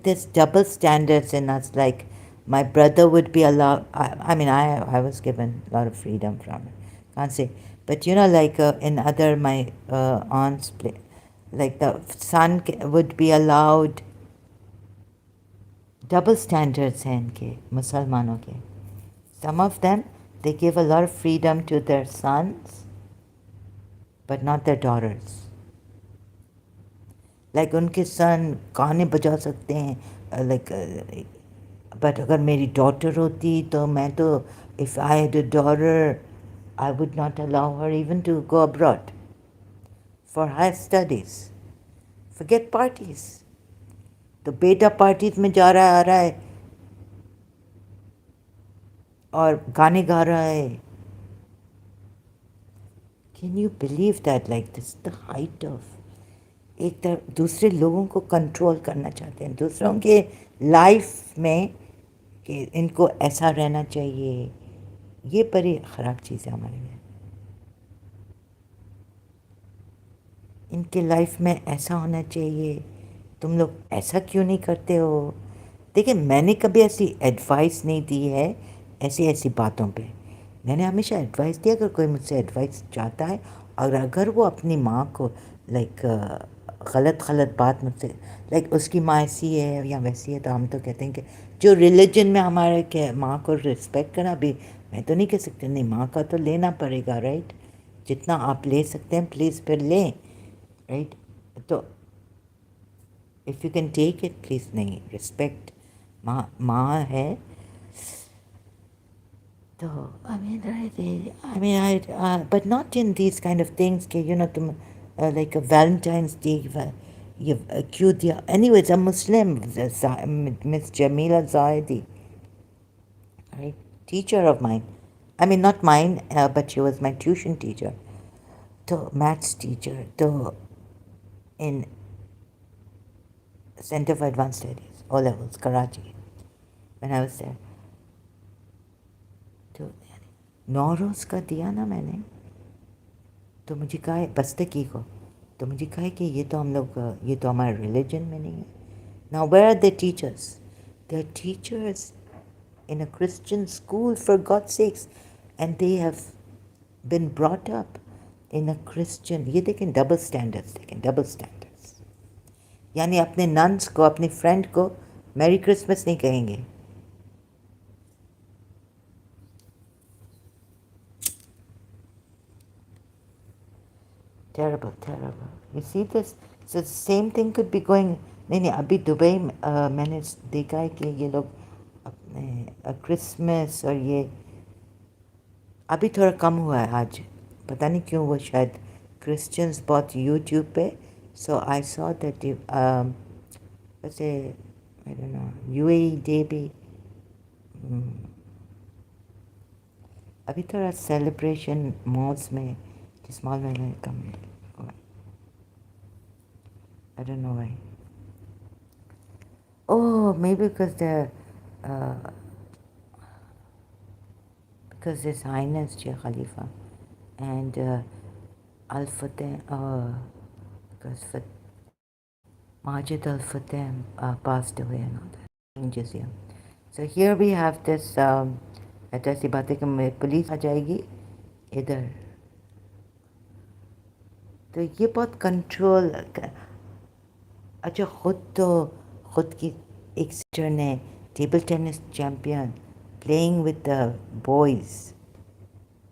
there's double standards in us. Like my brother would be allowed. I was given a lot of freedom from it. Can't say, but in other my aunts play, the son would be allowed. Double standards हैं इनके मुसलमानों के. Some of them They give a lot of freedom to their sons, but not their daughters. Like उनके सन गाने बजा सकते हैं, like but अगर मेरी daughter होती तो मैं तो, if I had a daughter, I would not allow her even to go abroad for higher studies. Forget parties. तो बेटा पार्टीज में जा रहा है, आ रहा है और गाने गा रहा है. Can you believe that? Like this, the height of एक तरफ दूसरे लोगों को कंट्रोल करना चाहते हैं, दूसरों के लाइफ में कि इनको ऐसा रहना चाहिए. ये बड़ी ख़राब चीज़ है हमारे लिए. इनके लाइफ में ऐसा होना चाहिए, तुम लोग ऐसा क्यों नहीं करते हो. देखिए, मैंने कभी ऐसी एडवाइस नहीं दी है ऐसी ऐसी बातों पे. मैंने हमेशा एडवाइस दिया, अगर कोई मुझसे एडवाइस चाहता है और अगर वो अपनी माँ को लाइक गलत बात मुझसे, लाइक उसकी माँ ऐसी है या वैसी है, तो हम तो कहते हैं कि जो रिलीजन में हमारे के माँ को रिस्पेक्ट करना. अभी मैं तो नहीं कह सकती नहीं, माँ का तो लेना पड़ेगा, राइट. जितना आप ले सकते हैं प्लीज़ फिर लें, राइट. तो if you can take it please, नहीं, रिस्पेक्ट. माँ है तो but not in these kind of things कि तुम like a Valentine's Day you क्यों दिया. Anyways, a Muslim, Miss Jamila Zaidi, right, teacher of mine. I mean, not mine, but she was my tuition teacher. तो maths teacher तो in Center for Advanced Studies, O levels, Karachi, when I was there. तो 9 रोज़ का दिया ना मैंने, तो मुझे कहा है बस्तकी को, तो मुझे कहा है कि ये तो हम लोग, ये तो हमारे रिलीजन में नहीं है. Now where are the teachers? They are teachers in a Christian school, for God's sakes, and they have been brought up in a Christian. ये देखें double standards, देखें double standards. यानी अपने nuns को, अपनी friend को Merry Christmas नहीं कहेंगे. Terrible, terrible. You see this? So the same thing could be going. नहीं, अभी दुबई मैंने देखा है कि ये लोग अपने क्रिसमस और ये अभी थोड़ा कम हुआ है आज, पता नहीं क्यों. वो शायद क्रिश्चियंस बहुत यूट्यूब पे, सो आई सॉ दैट वैसे I don't know UAE day भी अभी थोड़ा सेलिब्रेशन मॉल्स में, जिस मॉल में कम. I don't know why. Oh, maybe because His Highness Sheikh Khalifa and Al Fateh, because Majid Al Fateh passed away and all that. Changes here. So here we have this. ऐसी बात है कि police आ जाएगी इधर, तो ये बहुत control. अच्छा, खुद की एक सिस्टर ने table tennis champion playing with the boys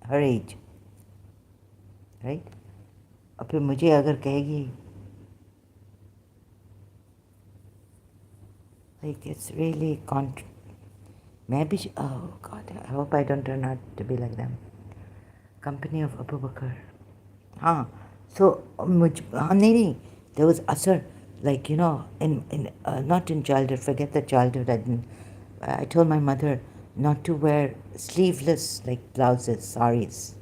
her age, right. और फिर मुझे अगर कहेगी लाइक इट्स रियली मैं भी, oh God, I hope I don't turn out to be like them. Company of Abu Bakr. हाँ, सो हाँ, नहीं, देयर वाज असर, like in not in childhood, forget the childhood. I told my mother not to wear sleeveless like blouses, saris.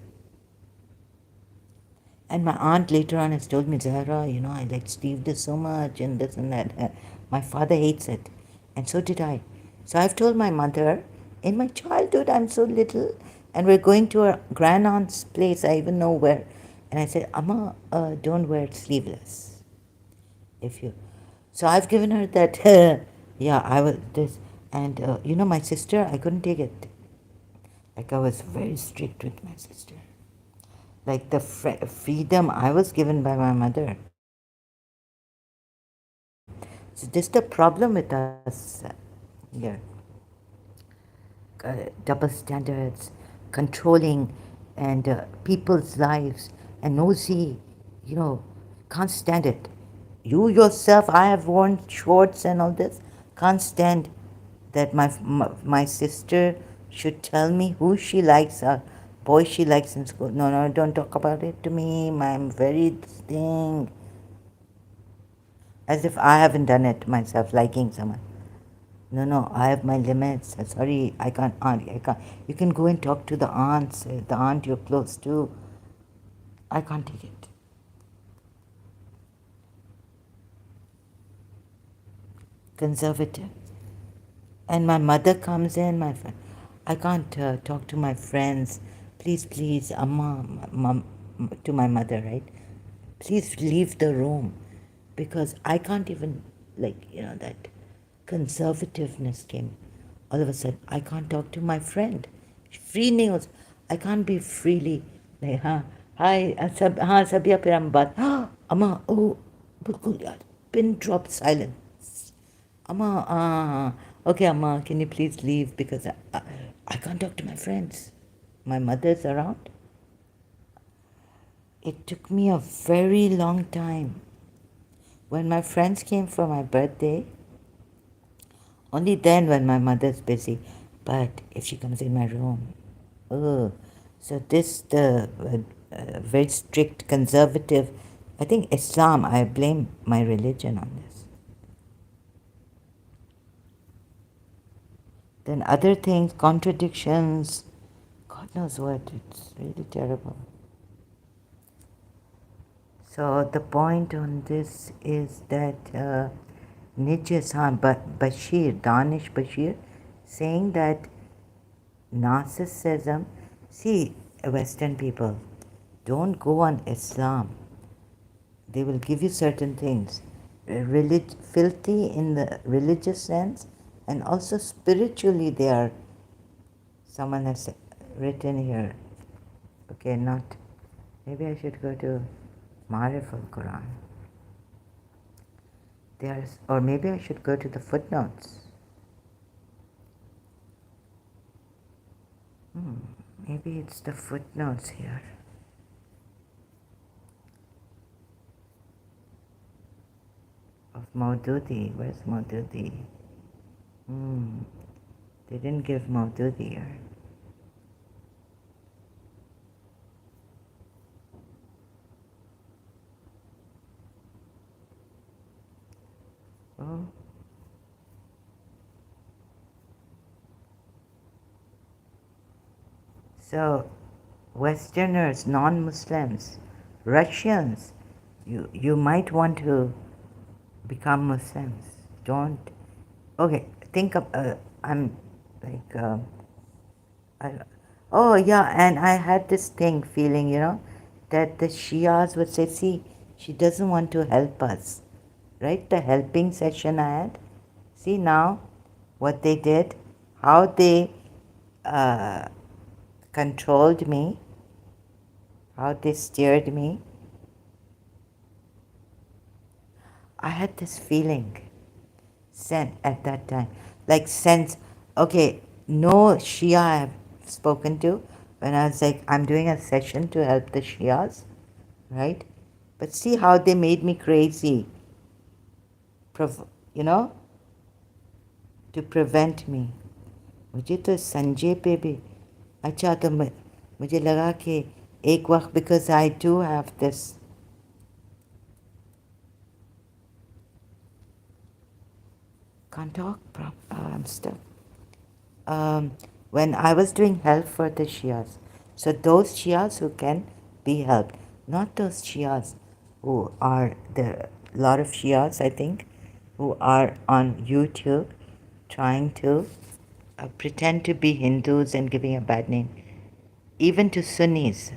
And my aunt later on has told me, Zahra, I like sleeveless so much and this and that. My father hates it, and so did I. So I've told my mother, in my childhood, I'm so little, and we're going to a grand aunt's place, I even know where, and I said, Amma, don't wear sleeveless. So I've given her that, yeah, I was this, and my sister, I couldn't take it. Like I was very strict with my sister. Like the freedom I was given by my mother. So this is the problem with us here. Double standards. controlling and people's lives and nosy, you know, can't stand it. You yourself, I have worn shorts and all this, can't stand that my sister should tell me who she likes, boy she likes in school. No, no, don't talk about it to me. I'm very thing. As if I haven't done it myself, liking someone. No, no, I have my limits. Sorry, I can't, aunt, I can't. You can go and talk to the aunts, the aunt you're close to. I can't take it. Conservative. And my mother comes in, I can't talk to my friends. Please, please, Amma, to my mother, right? Please leave the room. Because I can't even, that conservativeness came. All of a sudden, I can't talk to my friend. Free nails. I can't be freely, like, hi, sabya pe hum baat. Amma, oh, bilkul yaar, pin drop silence. Amma, okay, Amma, can you please leave? Because I can't talk to my friends. My mother's around. It took me a very long time. When my friends came for my birthday, only then when my mother's busy. But if she comes in my room, oh, so the very strict conservative, I think Islam, I blame my religion on this. Then other things, contradictions, God knows what, it's really terrible. So the point on this is that Bashir, Danish Bashir, saying that narcissism, see, Western people, don't go on Islam. They will give you certain things, filthy in the religious sense, and also spiritually they are, someone has written here, okay, not, maybe I should go to Marif al-Quran. Or maybe I should go to the footnotes. Maybe it's the footnotes here. Of Maududi. Where's Maududi? They didn't give Maududi here. Oh. So, Westerners, non-Muslims, Russians, you might want to become Muslims. Don't. Okay, think of, I'm like, oh yeah, and I had this feeling, that the Shias would say, see, she doesn't want to help us. Right? The helping session I had. See now what they did, how they controlled me, how they steered me. I had this feeling at that time, okay, no Shia I have spoken to when I was like, I'm doing a session to help the Shias, right? But see how they made me crazy, to prevent me. मुझे तो संजय पे भी अच्छा, तो मुझे लगा कि एक वक्त, because I do have this, can't talk, I'm stuck. When I was doing help for the Shias, so those Shias who can be helped, not those Shias who are, a lot of Shias I think, who are on YouTube trying to pretend to be Hindus and giving a bad name, even to Sunnis.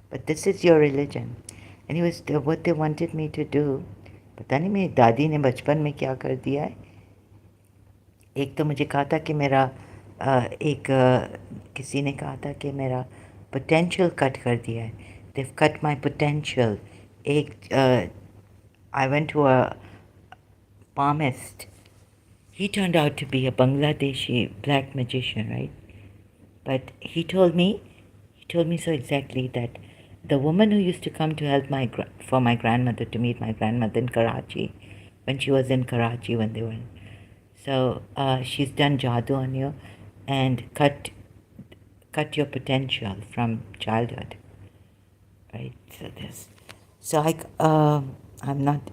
But this is your religion. Anyways, what they wanted me to do, पता नहीं मेरी दादी ने बचपन में क्या कर दिया है. एक तो मुझे कहा था कि किसी ने कहा था कि मेरा potential कट कर दिया है. They've cut my potential. I went to a palmist. He turned out to be a Bangladeshi black magician, right? But he told me so exactly that the woman who used to come to help for my grandmother, to meet my grandmother in Karachi, when she was in Karachi when they were in, so she's done jadoo on you and cut your potential from childhood, right? So this, so I'm not,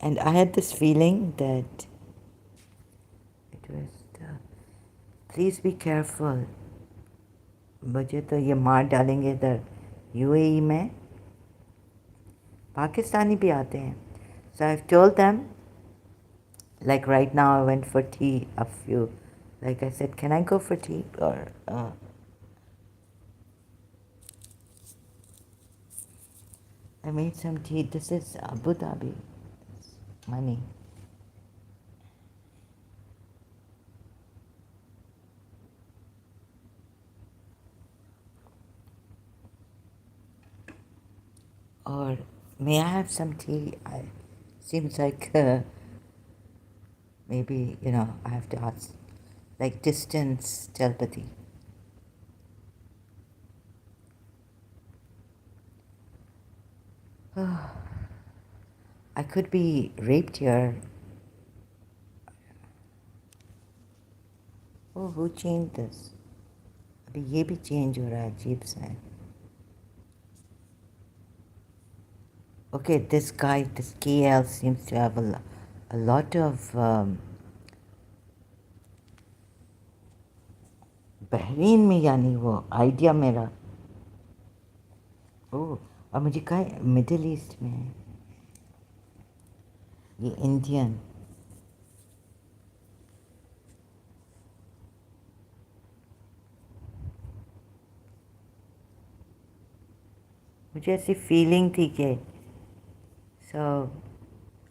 and I had this feeling that it was please be careful, मुझे तो ये मार डालेंगे इधर UAE में पाकिस्तानी भी आते हैं. So I've told them, like right now I went for tea, a few, like I said, can I go for tea? Or I made some tea. This is Abu Dhabi. It's money. Or may I have some tea? Seems like maybe, I have to ask, like distance telepathy. I could be raped here. Oh, who changed this? अभी ये भी change हो रहा है, अजीब सा है. Okay, this guy, this KL seems to have a lot of Bahrain में, यानी वो आइडिया मेरा. ओह, और मुझे कहा है मिडिल ईस्ट में है, ये इंडियन. मुझे ऐसी फीलिंग थी कि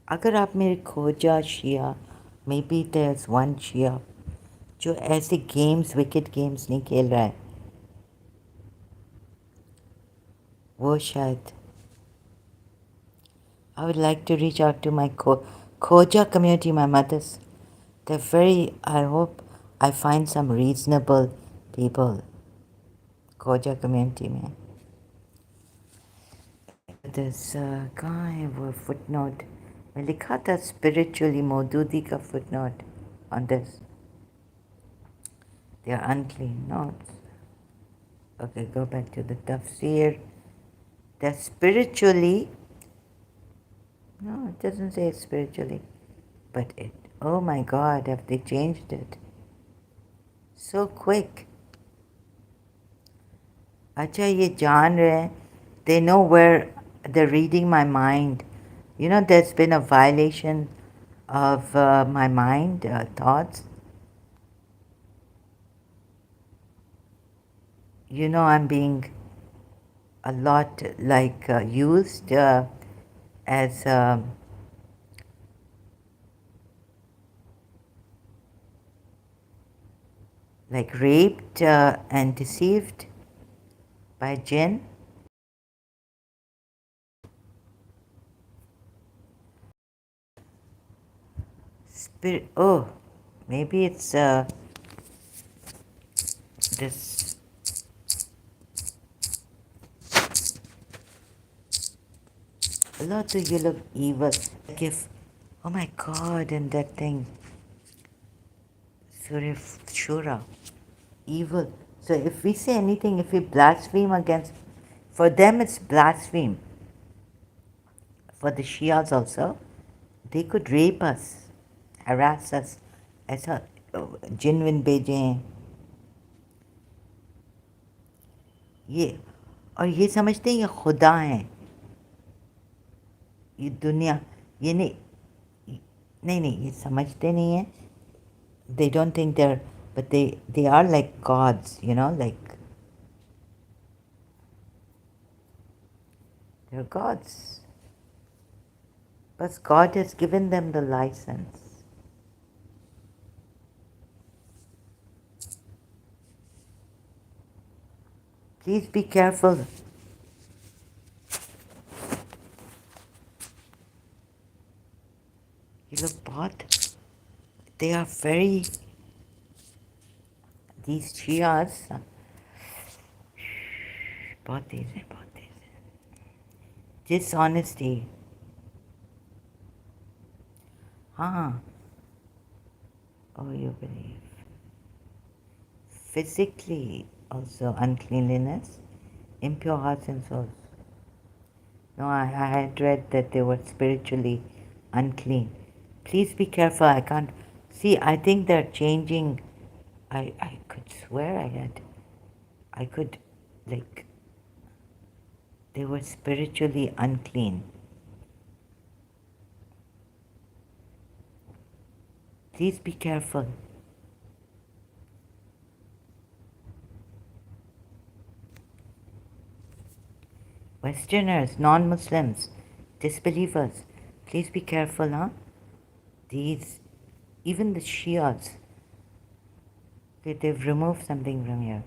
अगर आप मेरे Khoja Shia, may be there is one Shia जो ऐसे गेम्स, विकेट गेम्स नहीं खेल रहा है, वो शायद. I would like to reach out to my Khoja community, my mothers. I hope I find some reasonable people. Khoja community में. There's कहाँ है वो footnote? मैं लिखा था spiritually मौदूदी का footnote on this. They are unclean notes. Okay, go back to the tafsir. They're spiritually. No, it doesn't say spiritually. But oh my God, have they changed it? So quick. अच्छा, ये जान रहे हैं. They know where they're reading my mind. There's been a violation of my mind, thoughts. I'm being a lot like used as like raped and deceived by jinn. Spirit. Oh, maybe it's this. Allah, do you look evil? Like if, oh my God, and that thing, Surah Shura, evil. So if we say anything, if we blaspheme against, for them it's blaspheme. For the Shias also, they could rape us, harass us, ऐसा जिन win भेजे हैं ये, और ये समझते हैं ये खुदा हैं, ये दुनिया, ये नहीं, ये समझते नहीं हैं. They don't think but they are like gods, like they're gods. But God has given them the license. Please be careful. You look बहुत, they are very, these Shias, बहुत तेज है, बहुत तेज है. Dishonesty. हाँ. Oh, you believe. Physically also uncleanliness, impure hearts and souls. No, I had read that they were spiritually unclean. Please be careful. I can't see. I think they're changing. I could swear I could, like, they were spiritually unclean. Please be careful. Westerners, non-Muslims, disbelievers, please be careful, huh? These, even the Shias, they've removed something from here.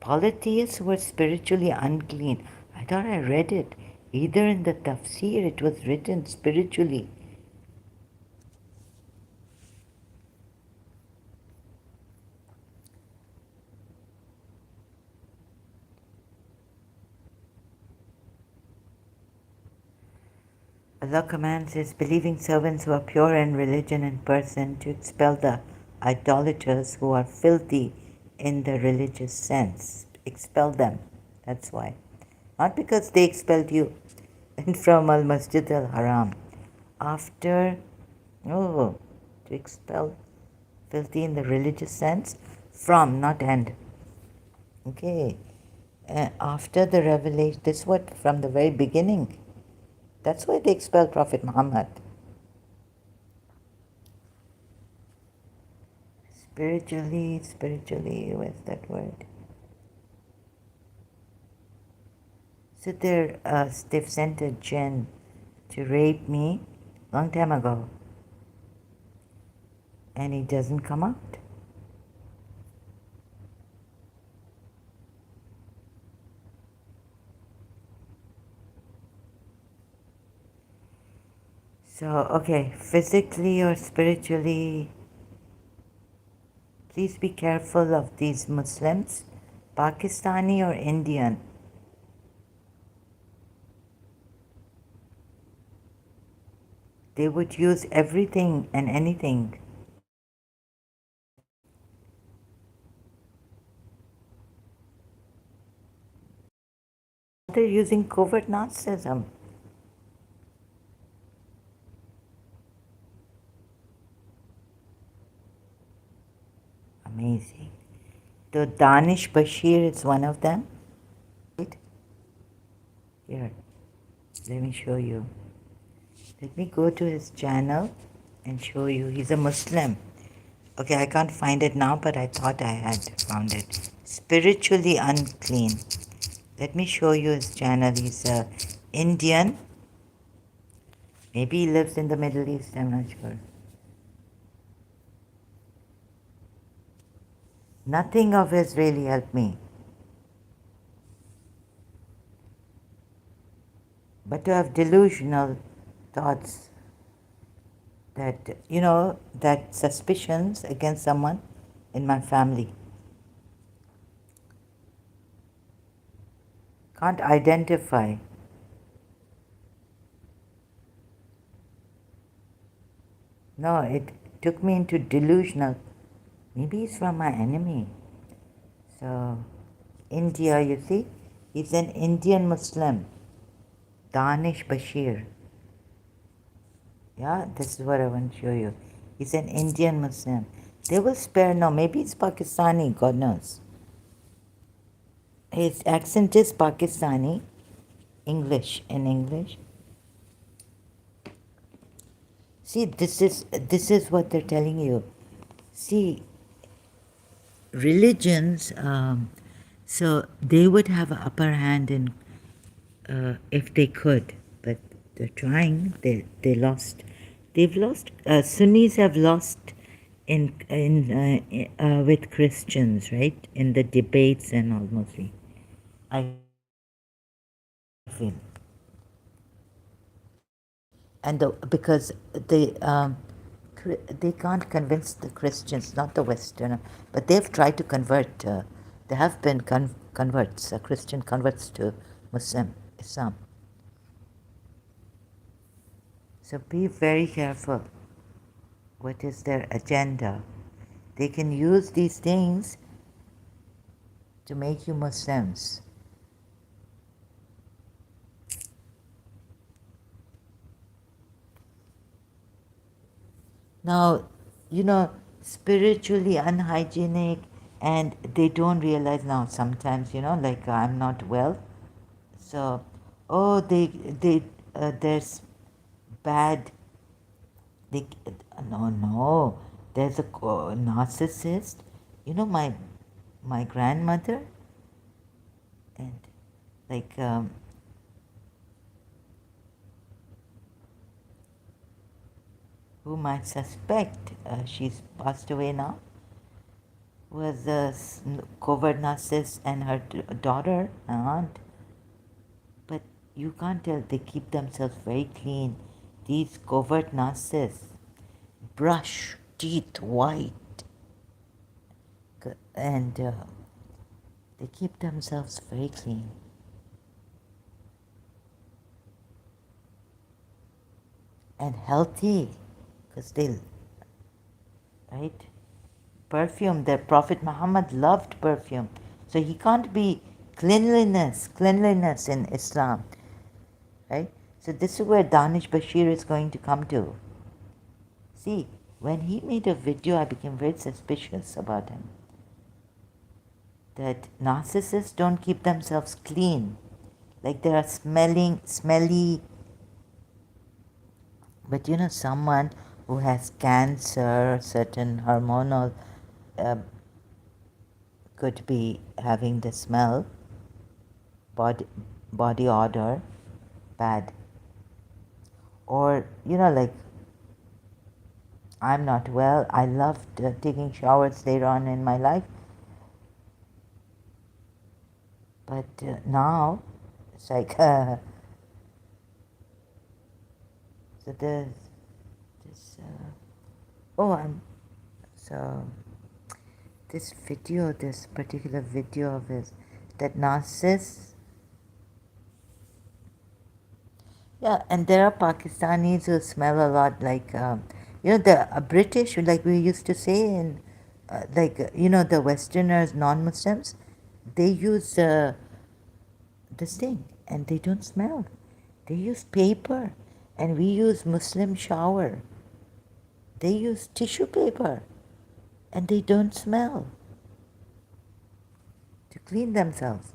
Polytheists were spiritually unclean. I thought I read it. Either in the tafsir, it was written spiritually. Allah commands His believing servants who are pure in religion and person to expel the idolaters who are filthy in the religious sense. Expel them. That's why. Not because they expelled you from Al Masjid al Haram. After, to expel filthy in the religious sense, from, not end. Okay. After the revelation, this is what from the very beginning. That's why they expelled Prophet Muhammad. Spiritually, where's that word? So they've sent a jinn to rape me long time ago, and he doesn't come out. So, okay, physically or spiritually, please be careful of these Muslims, Pakistani or Indian. They would use everything and anything. They're using covert narcissism. Amazing. The Danish Bashir is one of them. Right? Here, let me show you. Let me go to his channel and show you. He's a Muslim. Okay, I can't find it now, but I thought I had found it. Spiritually unclean. Let me show you his channel. He's a Indian. Maybe he lives in the Middle East, I'm not sure. Nothing of his really helped me. But to have delusional thoughts that, that suspicions against someone in my family. Can't identify. No, it took me into delusional. Maybe he's from my enemy. So, India, you see, he's an Indian Muslim. Danish Bashir. Yeah, this is what I want to show you. He's an Indian Muslim. They will spare no, maybe it's Pakistani, God knows. His accent is Pakistani, English, in English. See, this is what they're telling you. See, religions, so they would have an upper hand in if they could, but they're trying. They lost. They've lost. Sunnis have lost in with Christians, right? In the debates and all mostly. I feel, and because they can't convince the Christians, not the Westerner, but they've tried to convert. There have been converts, Christian converts to Muslim Islam. So be very careful. What is their agenda? They can use these things to make you Muslims. Now, spiritually unhygienic, and they don't realize now sometimes, like I'm not well. So, oh, there's bad, they, no, there's a narcissist. My grandmother, and like, whom I suspect, she's passed away now, was a covert narcissist, and her daughter, my aunt. But you can't tell, they keep themselves very clean. These covert narcissists brush teeth white, and they keep themselves very clean. And healthy, because right? Perfume, their Prophet Muhammad loved perfume. So he can't be cleanliness in Islam, right? So this is where Danish Bashir is going to come to. See, when he made a video, I became very suspicious about him. That narcissists don't keep themselves clean. Like they are smelly. But someone who has cancer, certain hormonal, could be having the smell, body odor, bad. Or, like, I'm not well. I loved taking showers later on in my life. But now, it's like, so there's this, this particular video of his, that narcissist. Yeah, and there are Pakistanis who smell a lot like, the British, like we used to say, in, the Westerners, non-Muslims, they use this thing and they don't smell. They use paper, and we use Muslim shower. They use tissue paper, and they don't smell to clean themselves.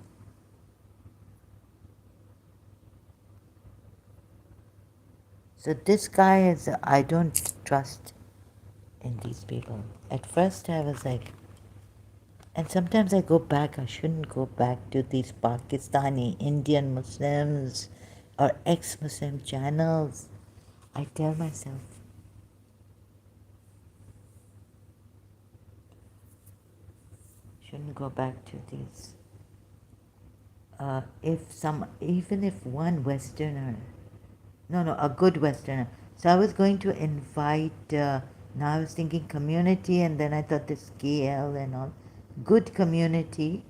So this guy is, I don't trust in these people. At first I was like, and sometimes I go back, I shouldn't go back to these Pakistani, Indian Muslims or ex-Muslim channels. I tell myself, shouldn't go back to these. Even if one Westerner, a good Westerner. So I was going to invite, now I was thinking community, and then I thought this KL and all. Good community.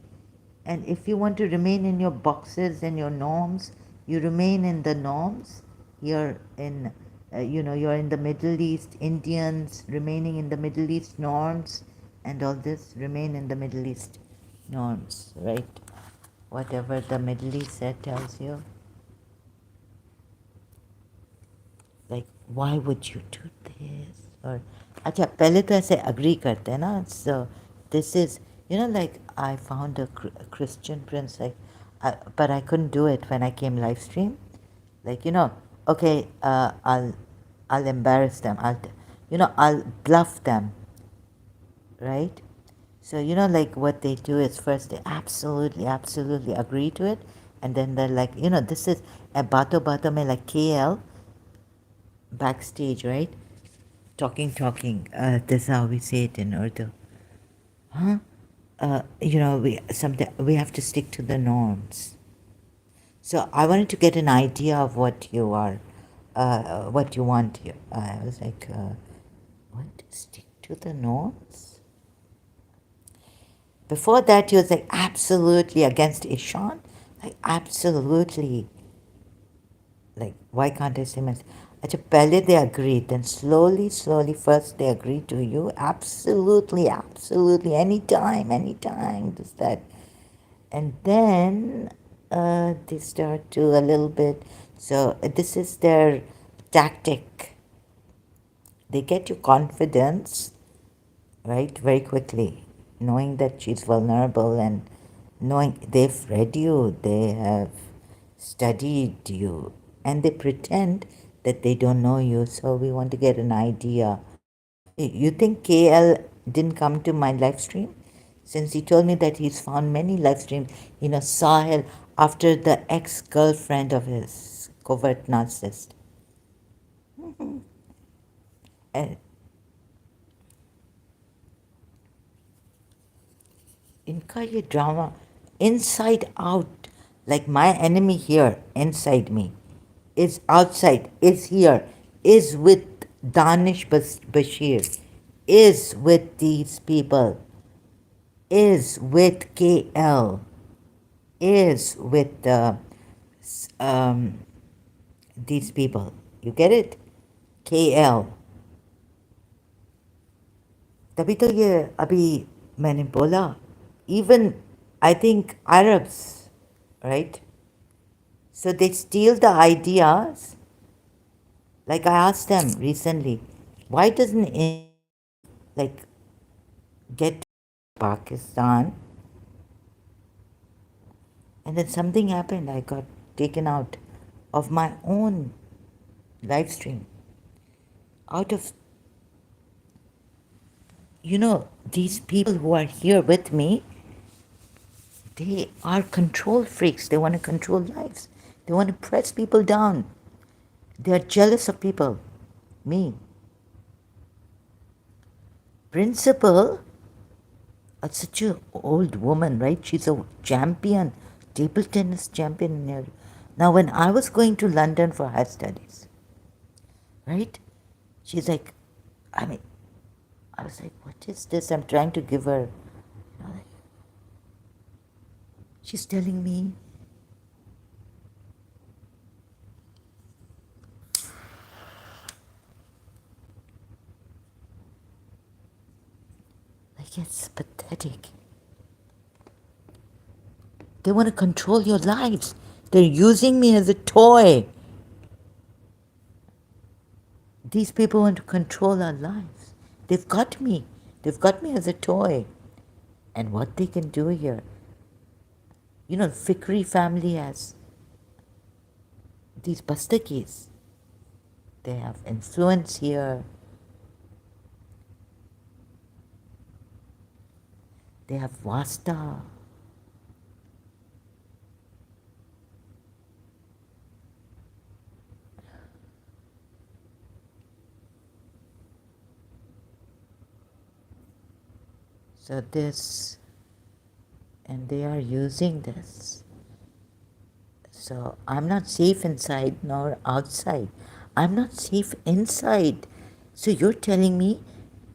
And if you want to remain in your boxes and your norms, you remain in the norms. You're in, you're in the Middle East, Indians remaining in the Middle East norms, and all this, remain in the Middle East norms, right? Whatever the Middle East tells you. Like, why would you do this? Or, अच्छा पहले तो ऐसे agree करते हैं ना. So this is, like I found a Christian prince, like, but I couldn't do it when I came live stream. Like, okay, I'll embarrass them. I'll bluff them, right? So, like what they do is first they absolutely agree to it, and then they're like, this is a bato mein, like KL, backstage, right? Talking. This is how we say it in Urdu. Huh? We have to stick to the norms. So I wanted to get an idea of what you are, what you want here. I was like, What? Stick to the norms? Before that, he was like absolutely against Ishan. Like, absolutely. Like, why can't I say myself? अच्छा पहले they agreed, then slowly, first they agreed to you. Absolutely, anytime, this, that. And then they start to a little bit. So this is their tactic. They get your confidence, right, very quickly, knowing that she's vulnerable and knowing they've read you, they have studied you, and they pretend that they don't know you. So we want to get an idea. You think KL didn't come to my live stream? Since he told me that he's found many live streams, Sahil after the ex-girlfriend of his, Covert Narcissist. And इनका ये drama inside out, like my enemy here inside me is outside, is here, is with Danish Bashir, is with these people, is with KL, is with um, these people. You get it? KL. तभी तो ये अभी मैंने बोला, even I think Arabs, right? So they steal the ideas. Like I asked them recently, why doesn't India like get Pakistan? And then something happened. I got taken out of my own live stream. Out of these people who are here with me, they are control freaks. They want to control lives. They want to press people down. They are jealous of people. Me. Principal, such a old woman, right? She's a champion, table tennis champion. Now, when I was going to London for higher studies, right? She's like, I was like, what is this? I'm trying to give her, like, she's telling me, like, it's pathetic. They want to control your lives. They're using me as a toy. These people want to control our lives. They've got me. They've got me as a toy. And what they can do here, the Fikri family has these Bastakis. They have influence here. They have Vasta. So this, and they are using this. So I'm not safe inside nor outside. I'm not safe inside. So you're telling me,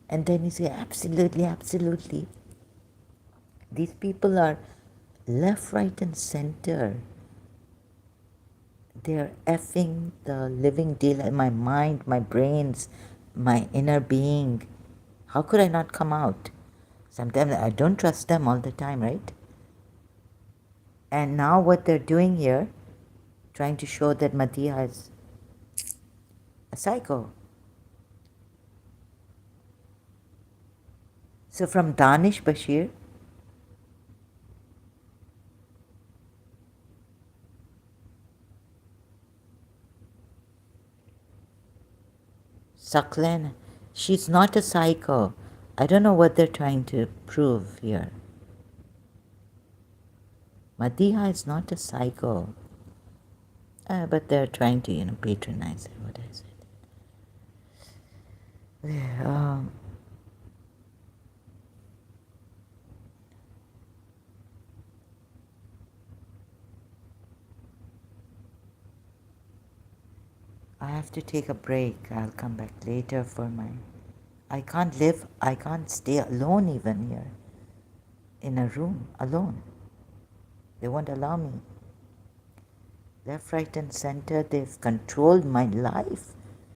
and then you say, absolutely. These people are left, right, and center. They're effing the living deal in my mind, my brains, my inner being. How could I not come out? Sometimes I don't trust them all the time, right? And now what they're doing here, trying to show that Madiha is a psycho. So from Danish Bashir, Saklen, she's not a psycho. I don't know what they're trying to prove here. Madiha is not a psycho. But they're trying to, patronize her, what I said. I have to take a break. I'll come back later for my I can't live, I can't stay alone even here, in a room, alone. They won't allow me. Left, right, and center, they've controlled my life.